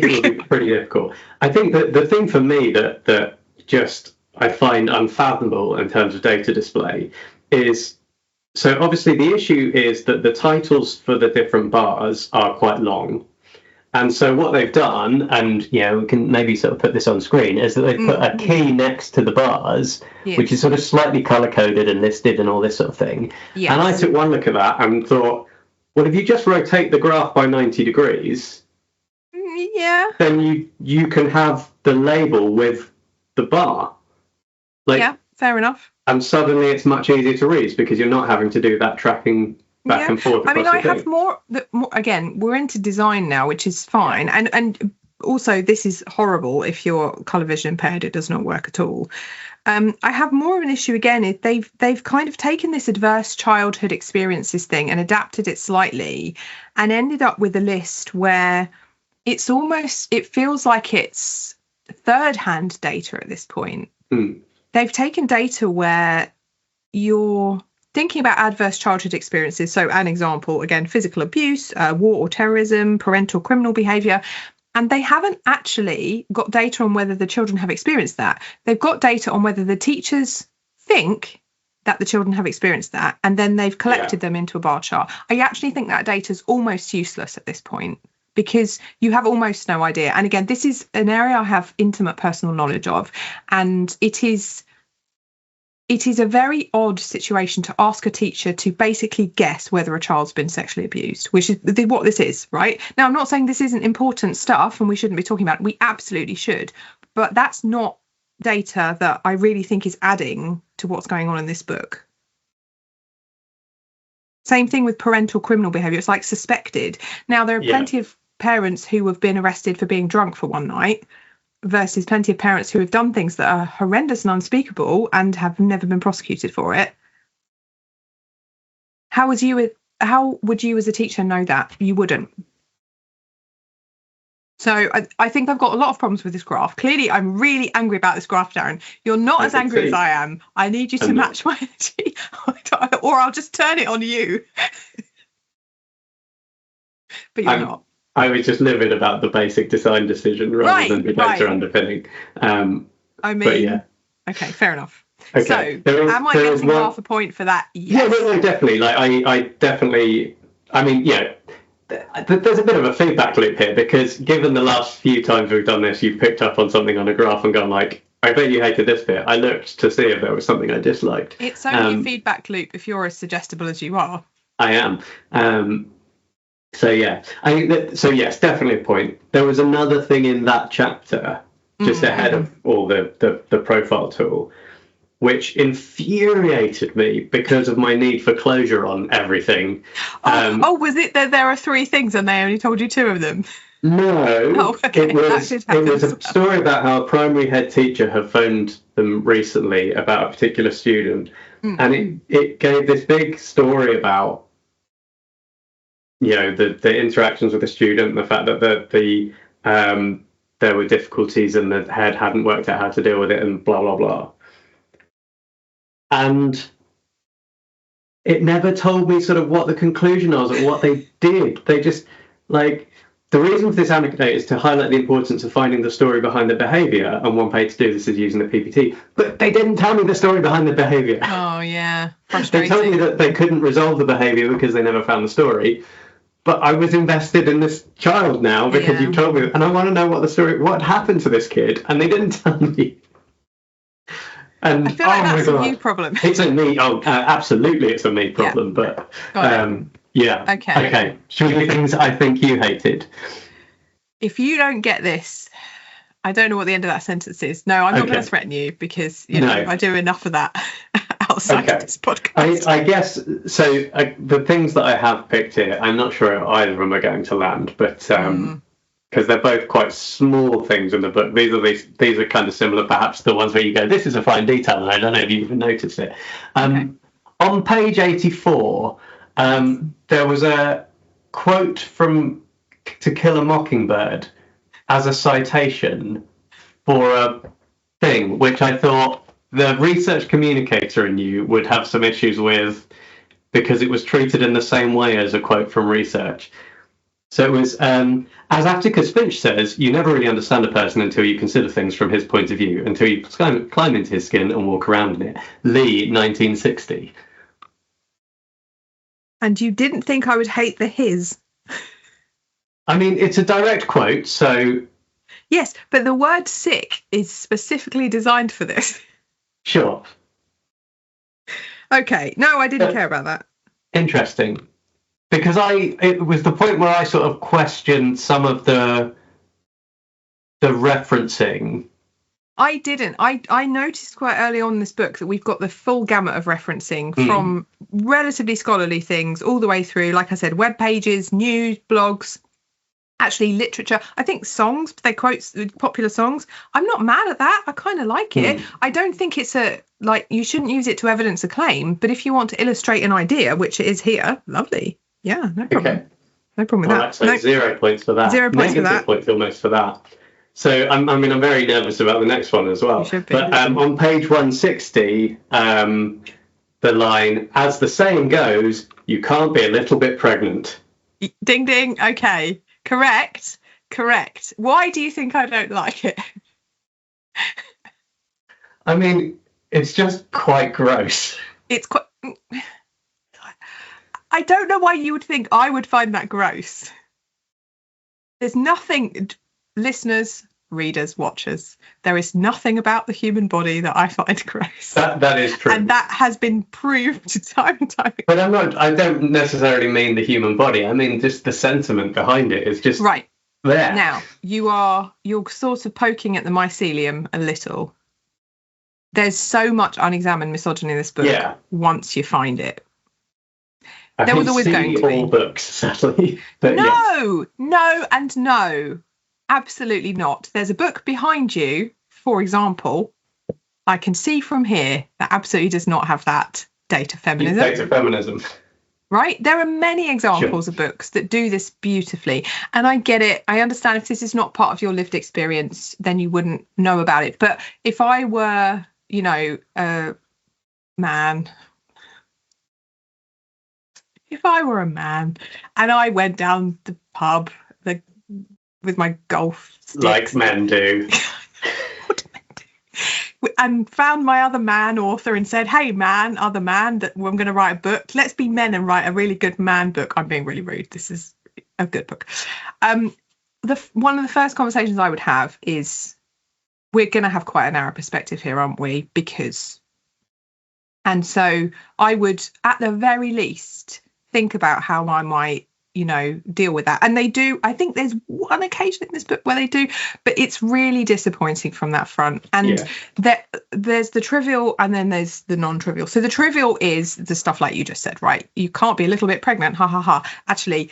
it would be pretty difficult. I think that the thing for me that just I find unfathomable in terms of data display is, so obviously the issue is that the titles for the different bars are quite long. And so what they've done, and we can maybe sort of put this on screen, is that they've put a key next to the bars, which is sort of slightly color-coded and listed and all this sort of thing. Yes. And I took one look at that and thought, well, if you just rotate the graph by 90 degrees, then you can have the label with the bar.
Yeah, fair enough.
And suddenly it's much easier to read because you're not having to do that tracking back and forth.
I mean, I have more. Again, we're into design now, which is fine. And also, this is horrible if you're colour vision impaired. It does not work at all. I have more of an issue again. They've kind of taken this adverse childhood experiences thing and adapted it slightly, and ended up with a list where it feels like it's third-hand data at this point. They've taken data where you're thinking about adverse childhood experiences. So an example, again, physical abuse, war or terrorism, parental criminal behaviour. And they haven't actually got data on whether the children have experienced that. They've got data on whether the teachers think that the children have experienced that. And then they've collected them into a bar chart. I actually think that data is almost useless at this point, because you have almost no idea. And again, this is an area I have intimate personal knowledge of. And it is a very odd situation to ask a teacher to basically guess whether a child's been sexually abused, which is what this is, right? Now, I'm not saying this isn't important stuff and we shouldn't be talking about it. We absolutely should. But that's not data that I really think is adding to what's going on in this book. Same thing with parental criminal behaviour. It's like suspected. Now, there are plenty of parents who have been arrested for being drunk for one night versus plenty of parents who have done things that are horrendous and unspeakable and have never been prosecuted for it. How would you as a teacher know that? You wouldn't. So I think I've got a lot of problems with this graph. Clearly, I'm really angry about this graph, Darren. You're not as angry as I am. I need you to match my energy, or I'll just turn it on you. But you're not.
I was just livid about the basic design decision rather than the data underpinning. But yeah.
Okay, fair enough.
Okay.
So, am I getting half a point for that? Yes.
Yeah, no, definitely. Like, I definitely. I mean, there's a bit of a feedback loop here, because given the last few times we've done this, you've picked up on something on a graph and gone like, I bet you hated this bit. I looked to see if there was something I disliked.
It's only a feedback loop if you're as suggestible as you are.
I am. So yeah, I think that. So yes, definitely a point. There was another thing in that chapter, just ahead of all the profile tool, which infuriated me because of my need for closure on everything.
Was it that there are 3 things and they only told you 2 of them?
No, it was a story about how a primary head teacher had phoned them recently about a particular student, and it gave this big story about the interactions with the student, the fact that there were difficulties and the head hadn't worked out how to deal with it and blah, blah, blah. And it never told me sort of what the conclusion was or what they did. They just, like, the reason for this anecdote is to highlight the importance of finding the story behind the behaviour, and one way to do this is using the PPT. But they didn't tell me the story behind the behaviour.
Oh, yeah.
They told me that they couldn't resolve the behaviour because they never found the story. But I was invested in this child now because you told me, and I want to know what happened to this kid, and they didn't tell me. And
I feel like that's a you problem.
It's a me. Oh, absolutely, it's a me problem. Yeah. But yeah. Okay. Should we do things I think you hated?
If you don't get this, I don't know what the end of that sentence is. No, I'm not going to threaten you because I do enough of that outside of this podcast.
I guess so. The things that I have picked here, I'm not sure either of them are going to land, but because they're both quite small things in the book. These are kind of similar, perhaps, to the ones where you go, "This is a fine detail," and I don't know if you even noticed it. On page 84, there was a quote from "To Kill a Mockingbird" as a citation for a thing, which I thought the research communicator in you would have some issues with because it was treated in the same way as a quote from research. So it was, as Atticus Finch says, you never really understand a person until you consider things from his point of view, until you climb into his skin and walk around in it. Lee, 1960.
And you didn't think I would hate the his?
I mean, it's a direct quote, so...
Yes, but the word sick is specifically designed for this.
Sure.
Okay, no, I didn't care about that. Interesting.
Because it was the point where I sort of questioned some of the referencing.
I didn't. I noticed quite early on in this book that we've got the full gamut of referencing from relatively scholarly things all the way through, like I said, web pages, news, blogs, actually literature. I think songs, they quote popular songs. I'm not mad at that. I kind of like it. I don't think it's you shouldn't use it to evidence a claim, but if you want to illustrate an idea, which it is here, lovely. Yeah, no problem. Okay. No problem with that.
So 0 points for that.
0 points for that.
Negative points almost for that. So I'm very nervous about the next one as well.
You should be.
But on page 160, the line, as the saying goes, you can't be a little bit pregnant.
Ding, ding. Okay. Correct. Why do you think I don't like it?
I mean, it's just quite gross.
It's quite... I don't know why you would think I would find that gross. There's nothing, listeners, readers, watchers, there is nothing about the human body that I find gross.
That is true.
And that has been proved time and time again.
But I don't necessarily mean the human body. I mean just the sentiment behind it is just
right
there.
Now, you're sort of poking at the mycelium a little. There's so much unexamined misogyny in this book once you find it. There was always going to be.
All books, sadly. But
no, and no. Absolutely not. There's a book behind you, for example, I can see from here that absolutely does not have that data feminism.
Data feminism.
Right? There are many examples of books that do this beautifully. And I get it. I understand if this is not part of your lived experience, then you wouldn't know about it. But if I were, a man... If I were a man and I went down the pub with my golf sticks,
like men do,
what do men do? And found my other man author and said, "Hey, man, other man, that I'm going to write a book. Let's be men and write a really good man book." I'm being really rude. This is a good book. One of the first conversations I would have is, we're going to have quite a narrow perspective here, aren't we? And so I would, at the very least, think about how I might, deal with that. And they do. I think there's one occasion in this book where they do, but it's really disappointing from that front. And there's the trivial and then there's the non-trivial. So the trivial is the stuff like you just said, right? You can't be a little bit pregnant. Ha, ha, ha. Actually,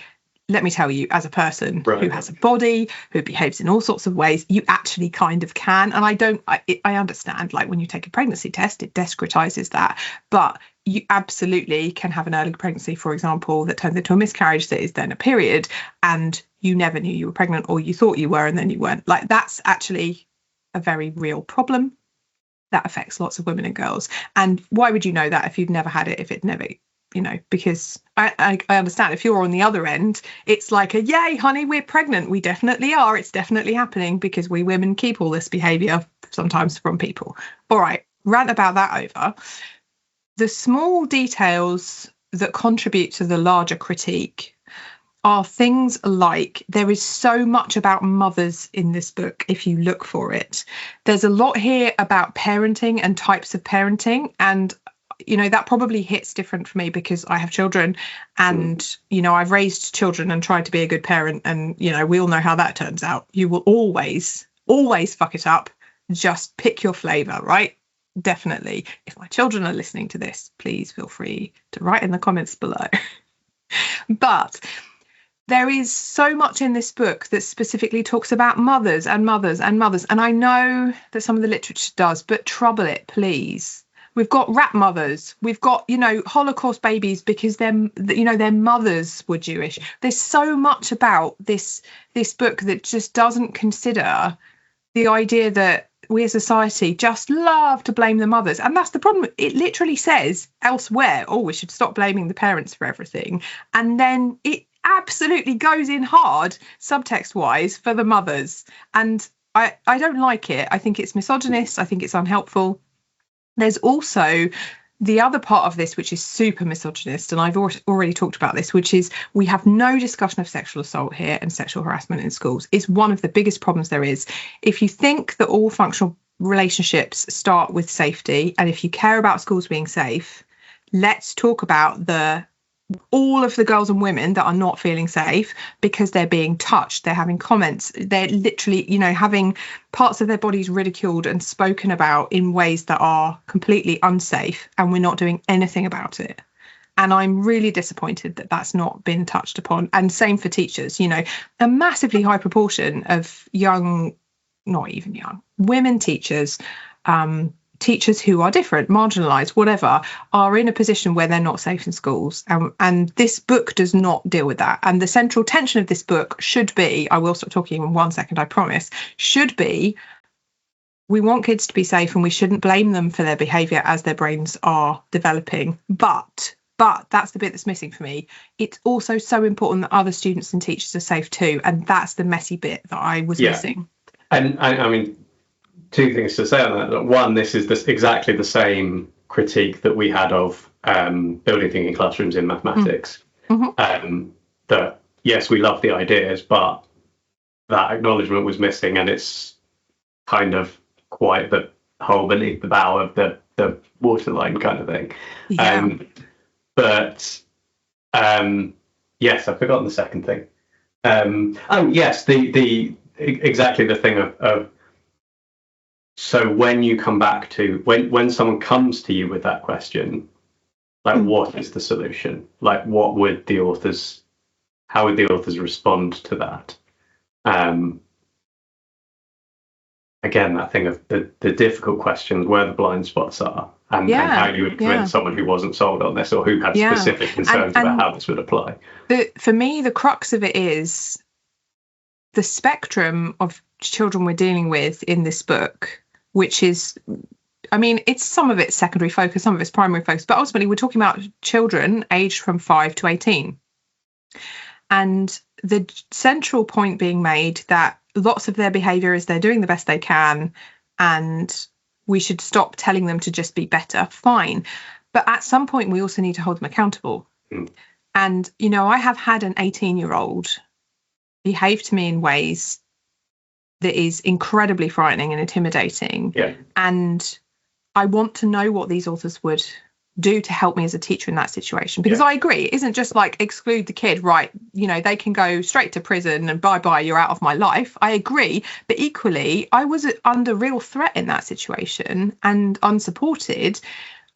let me tell you, as a person who has a body, who behaves in all sorts of ways, you actually kind of can. And I understand, like when you take a pregnancy test, it descritizes that. But you absolutely can have an early pregnancy, for example, that turns into a miscarriage that is then a period. And you never knew you were pregnant, or you thought you were and then you weren't. Like, that's actually a very real problem that affects lots of women and girls. And why would you know that if you'd never had it, if it never, because I understand if you're on the other end, it's like a yay, honey, we're pregnant. We definitely are. It's definitely happening, because we women keep all this behavior sometimes from people. All right, rant about that over. The small details that contribute to the larger critique are things like, there is so much about mothers in this book if you look for it. There's a lot here about parenting and types of parenting, and that probably hits different for me because I have children, and I've raised children and tried to be a good parent, and we all know how that turns out. You will always fuck it up. Just pick your flavor, right? Definitely. If my children are listening to this, please feel free to write in the comments below. But there is so much in this book that specifically talks about mothers and mothers and mothers. And I know that some of the literature does, but trouble it, please. We've got rat mothers. We've got, Holocaust babies because their mothers were Jewish. There's so much about this book that just doesn't consider the idea that we as a society just love to blame the mothers. And that's the problem. It literally says elsewhere, we should stop blaming the parents for everything. And then it absolutely goes in hard subtext wise for the mothers, and I don't like it. I think it's misogynist. I think it's unhelpful. There's also the other part of this which is super misogynist, and I've already talked about this, which is we have no discussion of sexual assault here and sexual harassment in schools. It's one of the biggest problems there is. If you think that all functional relationships start with safety, and if you care about schools being safe, let's talk about all of the girls and women that are not feeling safe because they're being touched, they're having comments, they're literally, having parts of their bodies ridiculed and spoken about in ways that are completely unsafe, and we're not doing anything about it. And I'm really disappointed that that's not been touched upon. And same for teachers. A massively high proportion of young, not even young, women teachers, teachers who are different, marginalised, whatever, are in a position where they're not safe in schools. And this book does not deal with that. And the central tension of this book should be, I will stop talking in 1 second, I promise, should be, we want kids to be safe and we shouldn't blame them for their behaviour as their brains are developing. But that's the bit that's missing for me. It's also so important that other students and teachers are safe too. And that's the messy bit that I was missing.
And I mean, two things to say on that. One, this is exactly the same critique that we had of building thinking classrooms in mathematics. Mm-hmm. That, yes, we love the ideas, but that acknowledgement was missing, and it's kind of quite the hole beneath the bow of the waterline kind of thing. Yeah. Yes, I've forgotten the second thing. Yes, the exactly the thing of so when you come back to when someone comes to you with that question, like what is the solution? Like how would the authors respond to that? Again, that thing of the difficult questions, where the blind spots are, and how you would convince someone who wasn't sold on this or who had specific concerns about how this would apply.
For me, the crux of it is the spectrum of children we're dealing with in this book, which is, it's some of it's secondary focus, some of it's primary focus, but ultimately we're talking about children aged from 5 to 18. And the central point being made that lots of their behaviour is they're doing the best they can, and we should stop telling them to just be better. Fine. But at some point, we also need to hold them accountable. And, I have had an 18-year-old behave to me in ways that is incredibly frightening and intimidating. Yeah. And I want to know what these authors would do to help me as a teacher in that situation, because I agree, it isn't just like exclude the kid, right? They can go straight to prison and bye, you're out of my life. I agree. But equally, I was under real threat in that situation and unsupported.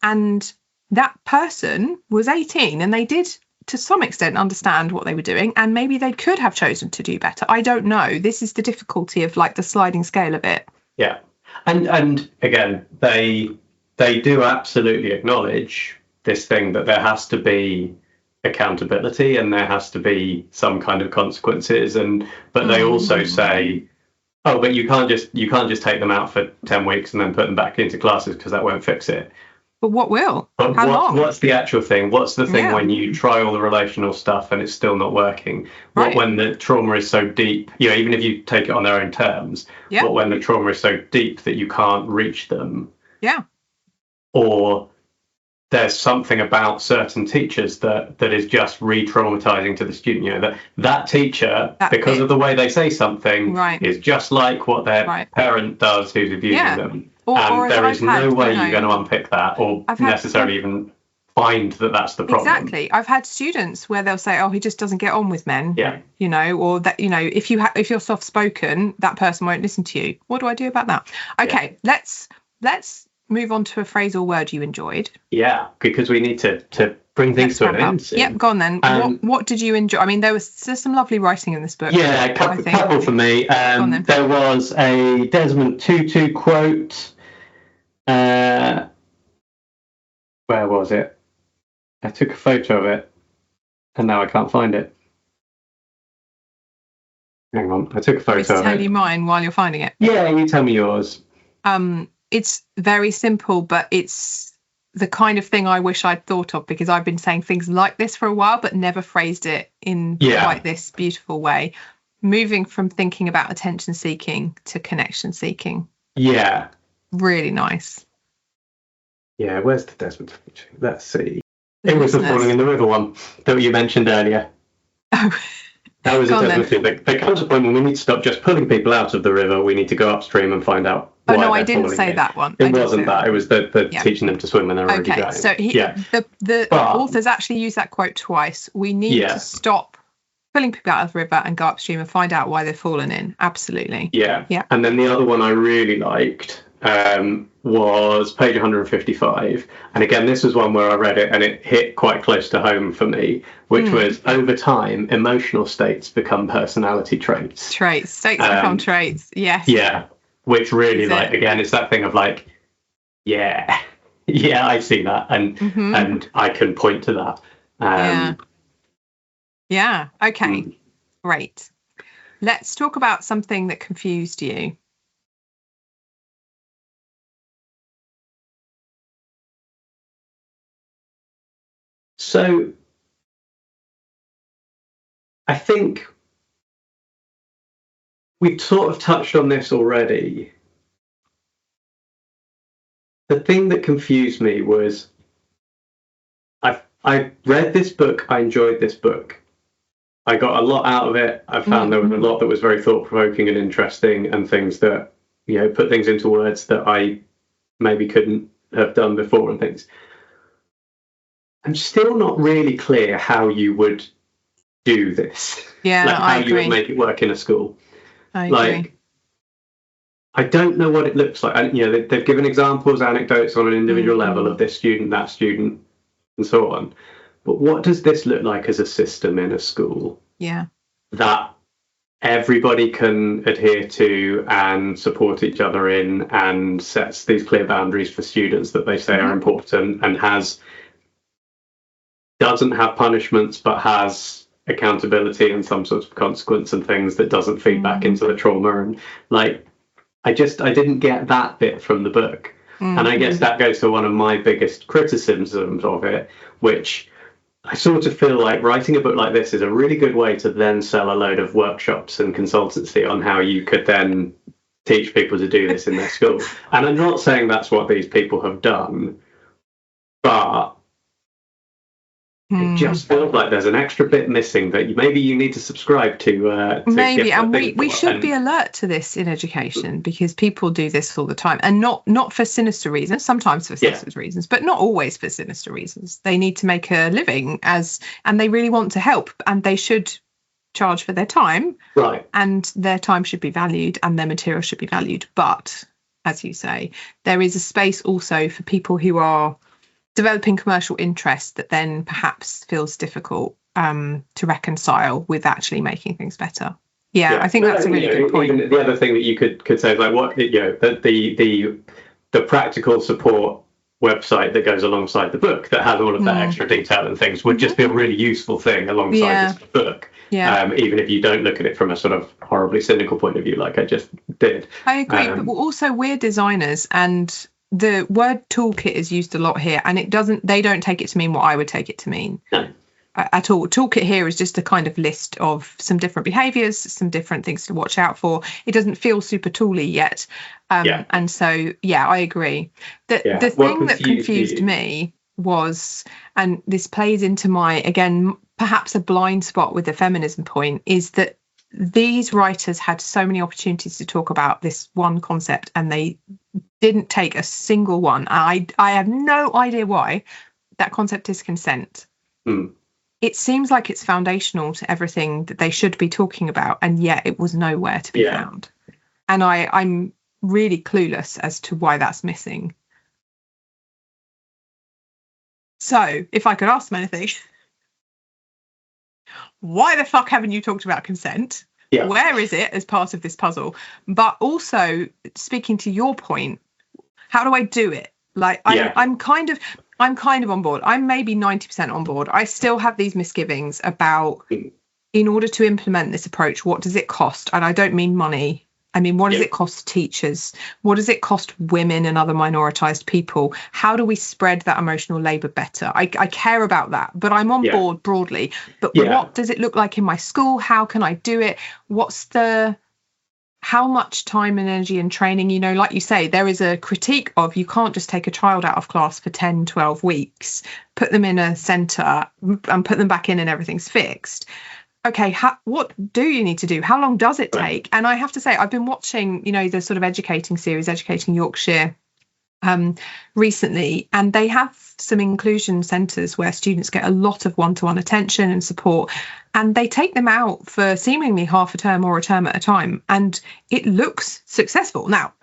And that person was 18 and they did to some extent understand what they were doing, and maybe they could have chosen to do better. I don't know. This is the difficulty of like the sliding scale of it.
Yeah. And again, they do absolutely acknowledge this thing that there has to be accountability and there has to be some kind of consequences. But they also say, oh, but you can't just take them out for 10 weeks and then put them back into classes because that won't fix it.
But what will?
But
How long?
What's the actual thing? What's the thing when you try all the relational stuff and it's still not working? What when the trauma is so deep, even if you take it on their own terms, what when the trauma is so deep that you can't reach them?
Yeah.
Or there's something about certain teachers that is just re-traumatizing to the student. That teacher, because of the way they say something, is just like what their parent does who's abusing them. And there is no way you're going to unpick that or necessarily even find that that's the problem.
Exactly. I've had students where they'll say, oh, he just doesn't get on with men.
Yeah.
Or that, if you're soft-spoken, that person won't listen to you. What do I do about that? Okay, let's move on to a phrase or word you enjoyed.
Yeah, because we need to bring things to an end.
Yep, go on then. What did you enjoy? I mean, there's some lovely writing in this book.
Yeah, a couple for me. There was a Desmond Tutu quote. Where was it? I took a photo of it, and now I can't find it. Hang on, I took a photo of it.
Tell you mine while you're finding it.
Yeah, you tell me yours.
It's very simple, but it's the kind of thing I wish I'd thought of, because I've been saying things like this for a while, but never phrased it in quite this beautiful way. Moving from thinking about attention seeking to connection seeking.
Yeah.
Really nice.
Yeah, where's the Desmond? Let's see. It was the falling in the river one that you mentioned earlier.
Oh.
That was a Desmond thing. There comes a point when we need to stop just pulling people out of the river. We need to go upstream and find out.
Oh no, I didn't say that one.
It wasn't that. It was the teaching them to swim when they're already going.
Okay, so the authors actually use that quote twice. We need to stop pulling people out of the river and go upstream and find out why they've fallen in. Absolutely.
Yeah. And then the other one I really liked was page 155. And again, this was one where I read it and it hit quite close to home for me, which was, over time, emotional states become personality traits.
States become traits, yes.
Yeah, which really, again, it's that thing of I see that, and I can point to that.
Yeah, okay, great. Let's talk about something that confused you.
So I think we've sort of touched on this already. The thing that confused me was I read this book, I enjoyed this book. I got a lot out of it. I found there was a lot that was very thought-provoking and interesting, and things that, put things into words that I maybe couldn't have done before and things. I'm still not really clear how you would do this.
Yeah,
how you would make it work in a school.
I agree.
I don't know what it looks like. And, they've given examples, anecdotes on an individual level of this student, that student, and so on. But what does this look like as a system in a school?
Yeah.
That everybody can adhere to and support each other in, and sets these clear boundaries for students that they say are important, and doesn't have punishments but has accountability and some sort of consequence and things that doesn't feed back into the trauma. And I didn't get that bit from the book. And I guess that goes to one of my biggest criticisms of it, which I sort of feel like writing a book like this is a really good way to then sell a load of workshops and consultancy on how you could then teach people to do this in their school. And I'm not saying that's what these people have done, but it just feels like there's an extra bit missing that maybe you need to subscribe to
maybe, and we should be alert to this in education, because people do this all the time, and not for sinister reasons, sometimes for sinister reasons, but not always for sinister reasons. They need to make a living and they really want to help, and they should charge for their time,
right? And
their time should be valued and their material should be valued. But as you say, there is a space also for people who are developing commercial interest that then perhaps feels difficult to reconcile with actually making things better. I think that's a really good point.
Even the other thing that you could say is what the practical support website that goes alongside the book that has all of that extra detail and things would just be a really useful thing alongside this book. Even if you don't look at it from a sort of horribly cynical point of view, like I just did.
I agree, but also we're designers, and the word toolkit is used a lot here, and they don't take it to mean what I would take it to mean.
No.
At all. Toolkit here is just a kind of list of some different behaviours, some different things to watch out for. It doesn't feel super tooly yet. And so, I agree. The thing that confused me was, and this plays into my, again, perhaps a blind spot with the feminism point, is that these writers had so many opportunities to talk about this one concept and they didn't take a single one. I have no idea why. That concept is consent. It seems like it's foundational to everything that they should be talking about, and yet it was nowhere to be found. And I'm really clueless as to why that's missing. So, if I could ask them anything, why the fuck haven't you talked about consent? Yeah. Where is it as part of this puzzle? But also, speaking to your point, how do I do it? Like, I'm kind of on board. I'm maybe 90% on board. I still have these misgivings about, in order to implement this approach, what does it cost? And I don't mean money. I mean, what does it cost teachers? What does it cost women and other minoritized people? How do we spread that emotional labor better? I care about that, but I'm on board broadly. But what does it look like in my school? How can I do it? How much time and energy and training, like you say, there is a critique of, you can't just take a child out of class for 10, 12 weeks, put them in a centre and put them back in and everything's fixed. Okay, what do you need to do? How long does it take? And I have to say, I've been watching, the sort of educating series, Educating Yorkshire, recently, and they have some inclusion centres where students get a lot of one-to-one attention and support, and they take them out for seemingly half a term or a term at a time, and it looks successful. Now,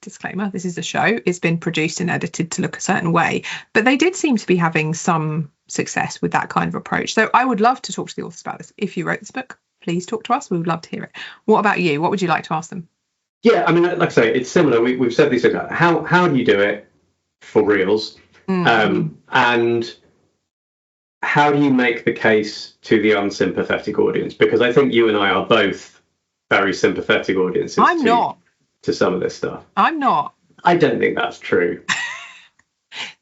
disclaimer, this is a show, it's been produced and edited to look a certain way, but they did seem to be having some success with that kind of approach. So I would love to talk to the authors about this. If you wrote this book, please talk to us. We would love to hear it. What about you? What would you like to ask them?
Yeah, I mean, like I say, it's similar. We've said these things. How do you do it for reals? And how do you make the case to the unsympathetic audience? Because I think you and I are both very sympathetic audiences.
I'm not.
To some of this stuff.
I'm not.
I don't think that's true.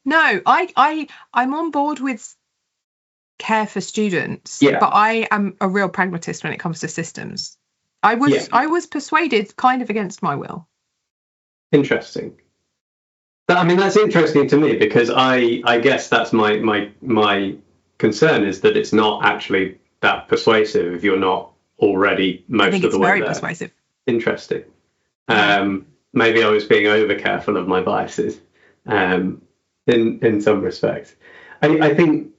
No, I'm on board with care for students, but I am a real pragmatist when it comes to systems. I was persuaded kind of against my will.
Interesting. But I mean, that's interesting to me because I guess that's my concern is that it's not actually that persuasive if you're not already most of the way there.
Very persuasive.
Interesting. Maybe I was being over careful of my biases in some respects. I think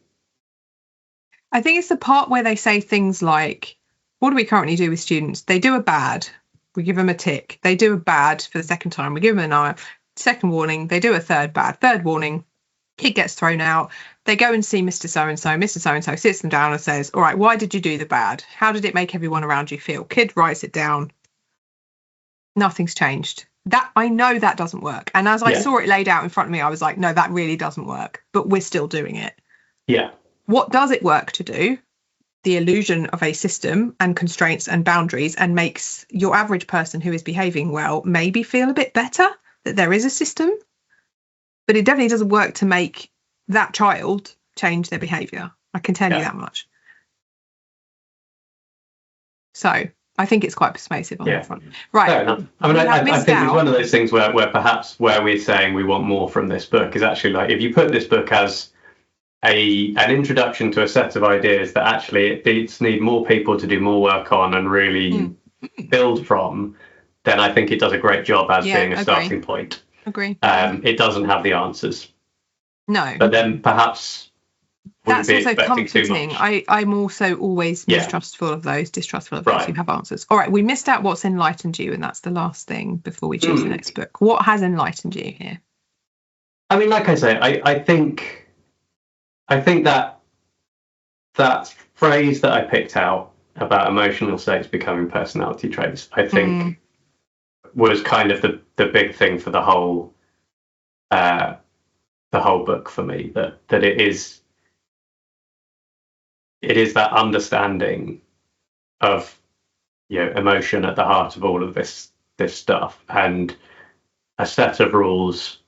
it's the part where they say things like, what do we currently do with students? They do a bad, we give them a tick. They do a bad for the second time, we give them an second warning. They do a third bad, third warning, kid gets thrown out. They go and see Mr. So-and-so. Mr. So-and-so sits them down and says, all right, why did you do the bad? How did it make everyone around you feel? Kid writes it down. Nothing's changed. That I know that doesn't work. And as I saw it laid out in front of me, I was like, no, that really doesn't work. But we're still doing it. Yeah.
What does it work to do? The illusion of a system and constraints and boundaries, and makes your average person who is behaving well maybe feel a bit better that there is a system. But it definitely doesn't work to make that child change their behaviour. I can tell you that much. So I think it's quite persuasive on that front. Right.
Fair enough. I mean, I think it's one of those things where perhaps where we're saying we want more from this book is actually like, if you put this book as an introduction to a set of ideas that actually it need more people to do more work on and really build from, then I think it does a great job as being a starting point.
Agree.
It doesn't have the answers.
No.
But then perhaps
that's also comforting. I'm also always distrustful of those who have answers. All right, we missed out what's enlightened you, and that's the last thing before we choose the next book. What has enlightened you here?
I mean, like I say, I think that phrase that I picked out about emotional states becoming personality traits, I think was kind of the big thing for the whole the whole book for me, that it is that understanding of, emotion at the heart of all of this stuff, and a set of rules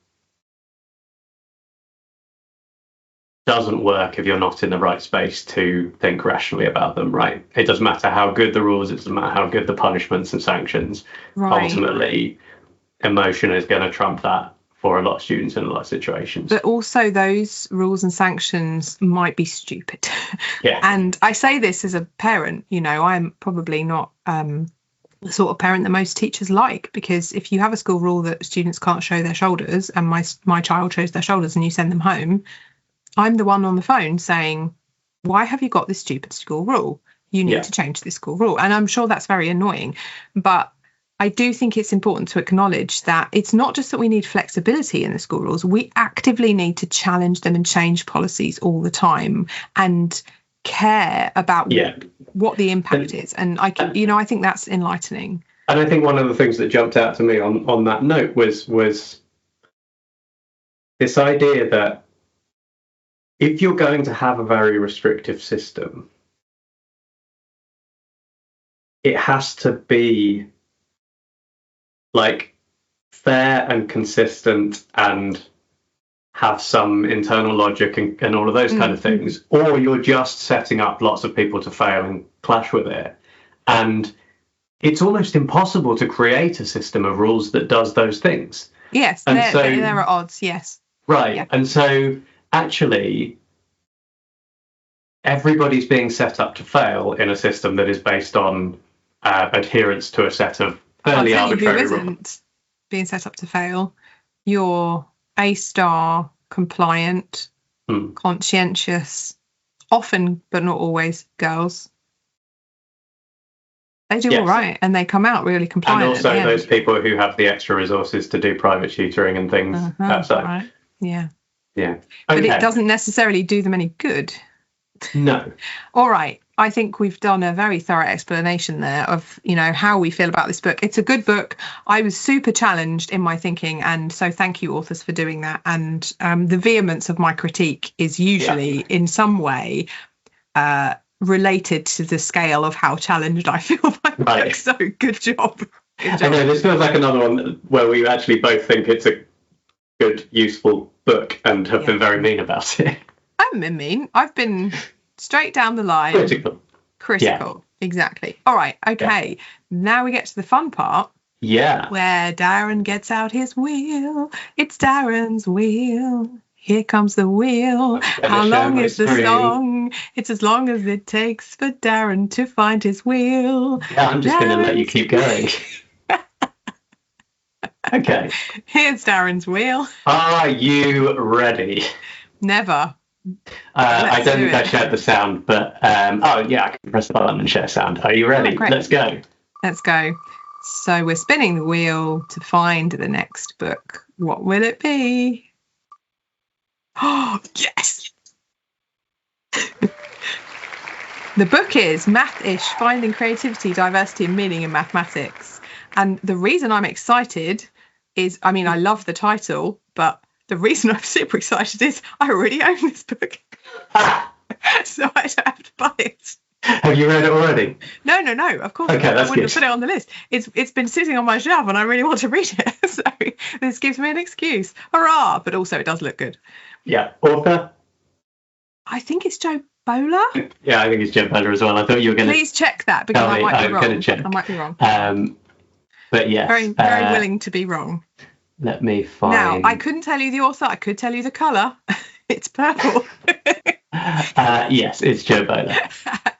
doesn't work if you're not in the right space to think rationally about them, right? It doesn't matter how good the rules, it doesn't matter how good the punishments and sanctions. Right. Ultimately, emotion is going to trump that for a lot of students in a lot of situations.
But also those rules and sanctions might be stupid.
Yeah.
And I say this as a parent, I'm probably not the sort of parent that most teachers like, because if you have a school rule that students can't show their shoulders, and my child shows their shoulders and you send them home, I'm the one on the phone saying, why have you got this stupid school rule? You need to change this school rule. And I'm sure that's very annoying. But I do think it's important to acknowledge that it's not just that we need flexibility in the school rules. We actively need to challenge them and change policies all the time and care about what the impact is. And I think that's enlightening.
And I think one of the things that jumped out to me on that note was this idea that if you're going to have a very restrictive system, it has to be like fair and consistent and have some internal logic and all of those kind of things, or you're just setting up lots of people to fail and clash with it. And it's almost impossible to create a system of rules that does those things.
Yes, and there are odds, yes.
Right, yeah. And so actually, everybody's being set up to fail in a system that is based on adherence to a set of fairly arbitrary rules. Who isn't
being set up to fail? You're A-star, compliant, conscientious, often but not always girls. They do all right, and they come out really compliant.
And also those people who have the extra resources to do private tutoring and things outside.
Right. Yeah.
Yeah. Okay.
But it doesn't necessarily do them any good.
No.
All right. I think we've done a very thorough explanation there of, how we feel about this book. It's a good book. I was super challenged in my thinking, and so thank you, authors, for doing that. And the vehemence of my critique is usually in some way related to the scale of how challenged I feel by the book. So good job.
I know, this feels like another one where we actually both think it's a good, useful book and have been very mean about it.
I haven't been mean. I've been straight down the line. Critical. Exactly. All right. Okay. Now we get to the fun part.
Yeah.
Where Darren gets out his wheel. It's Darren's wheel. Here comes the wheel. How long is the song? It's as long as it takes for Darren to find his wheel.
Yeah, I'm just going to let you keep going. Okay.
Here's Darren's wheel.
Are you ready?
Never.
I don't think I shared the sound, but I can press the button and share sound. Are you ready? Let's go.
Let's go. So we're spinning the wheel to find the next book. What will it be? Oh, yes! The book is Math-ish, Finding Creativity, Diversity and Meaning in Mathematics. And the reason I'm excited is, I love the title, but the reason I'm super excited is I already own this book. So I don't have to buy it.
Have you read it already?
No, of course.
Okay,
I wouldn't have put it on the list. It's been sitting on my shelf and I really want to read it. So this gives me an excuse. Hurrah! But also it does look good.
Yeah. Author?
I think it's Joe Bowler.
Yeah, I think it's Joe Bowler as well. I thought you were going to...
Please check that, because I might be wrong.
Going to check.
I might be wrong.
But yes.
Very, very willing to be wrong.
Let me find...
Now, I couldn't tell you the author. I could tell you the colour. It's purple.
Yes, it's Joe Bowler.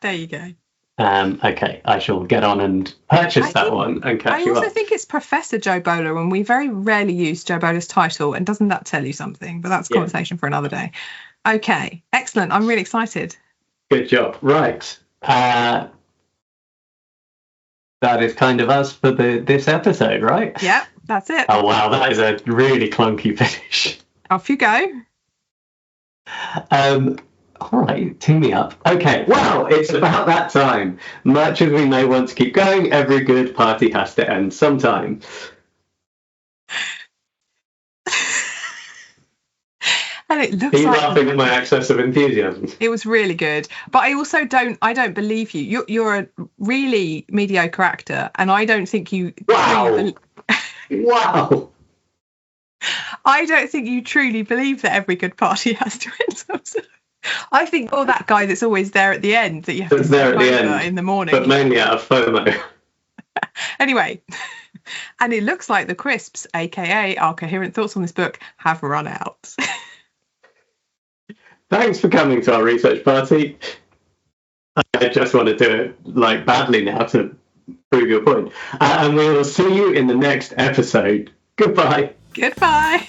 There you go.
Okay, I shall get on and purchase that one and catch you up.
I also think it's Professor Joe Bowler, and we very rarely use Joe Bowler's title, and doesn't that tell you something? But that's a conversation for another day. Okay, excellent. I'm really excited.
Good job. Right. That is kind of us for this episode, right?
Yeah, that's it.
Oh, wow, that is a really clunky finish.
Off you go.
All right, tee me up. Okay, well, it's about that time. Much as we may want to keep going, every good party has to end sometime.
And it looks
Are you
like
laughing at my excess of enthusiasm?
it was really good. But I also don't believe you. You're a really mediocre actor, and I don't think you
Wow. Wow.
I don't think you truly believe that every good party has to win some sort of... I think you're that guy that's always there at the end that you have to
there at the
over
end,
in the morning.
but mainly out of FOMO.
Anyway, and it looks like the crisps, aka our coherent thoughts on this book, have run out.
Thanks for coming to our research party. I just want to do it like badly now to prove your point. And we will see you in the next episode. Goodbye.
Goodbye.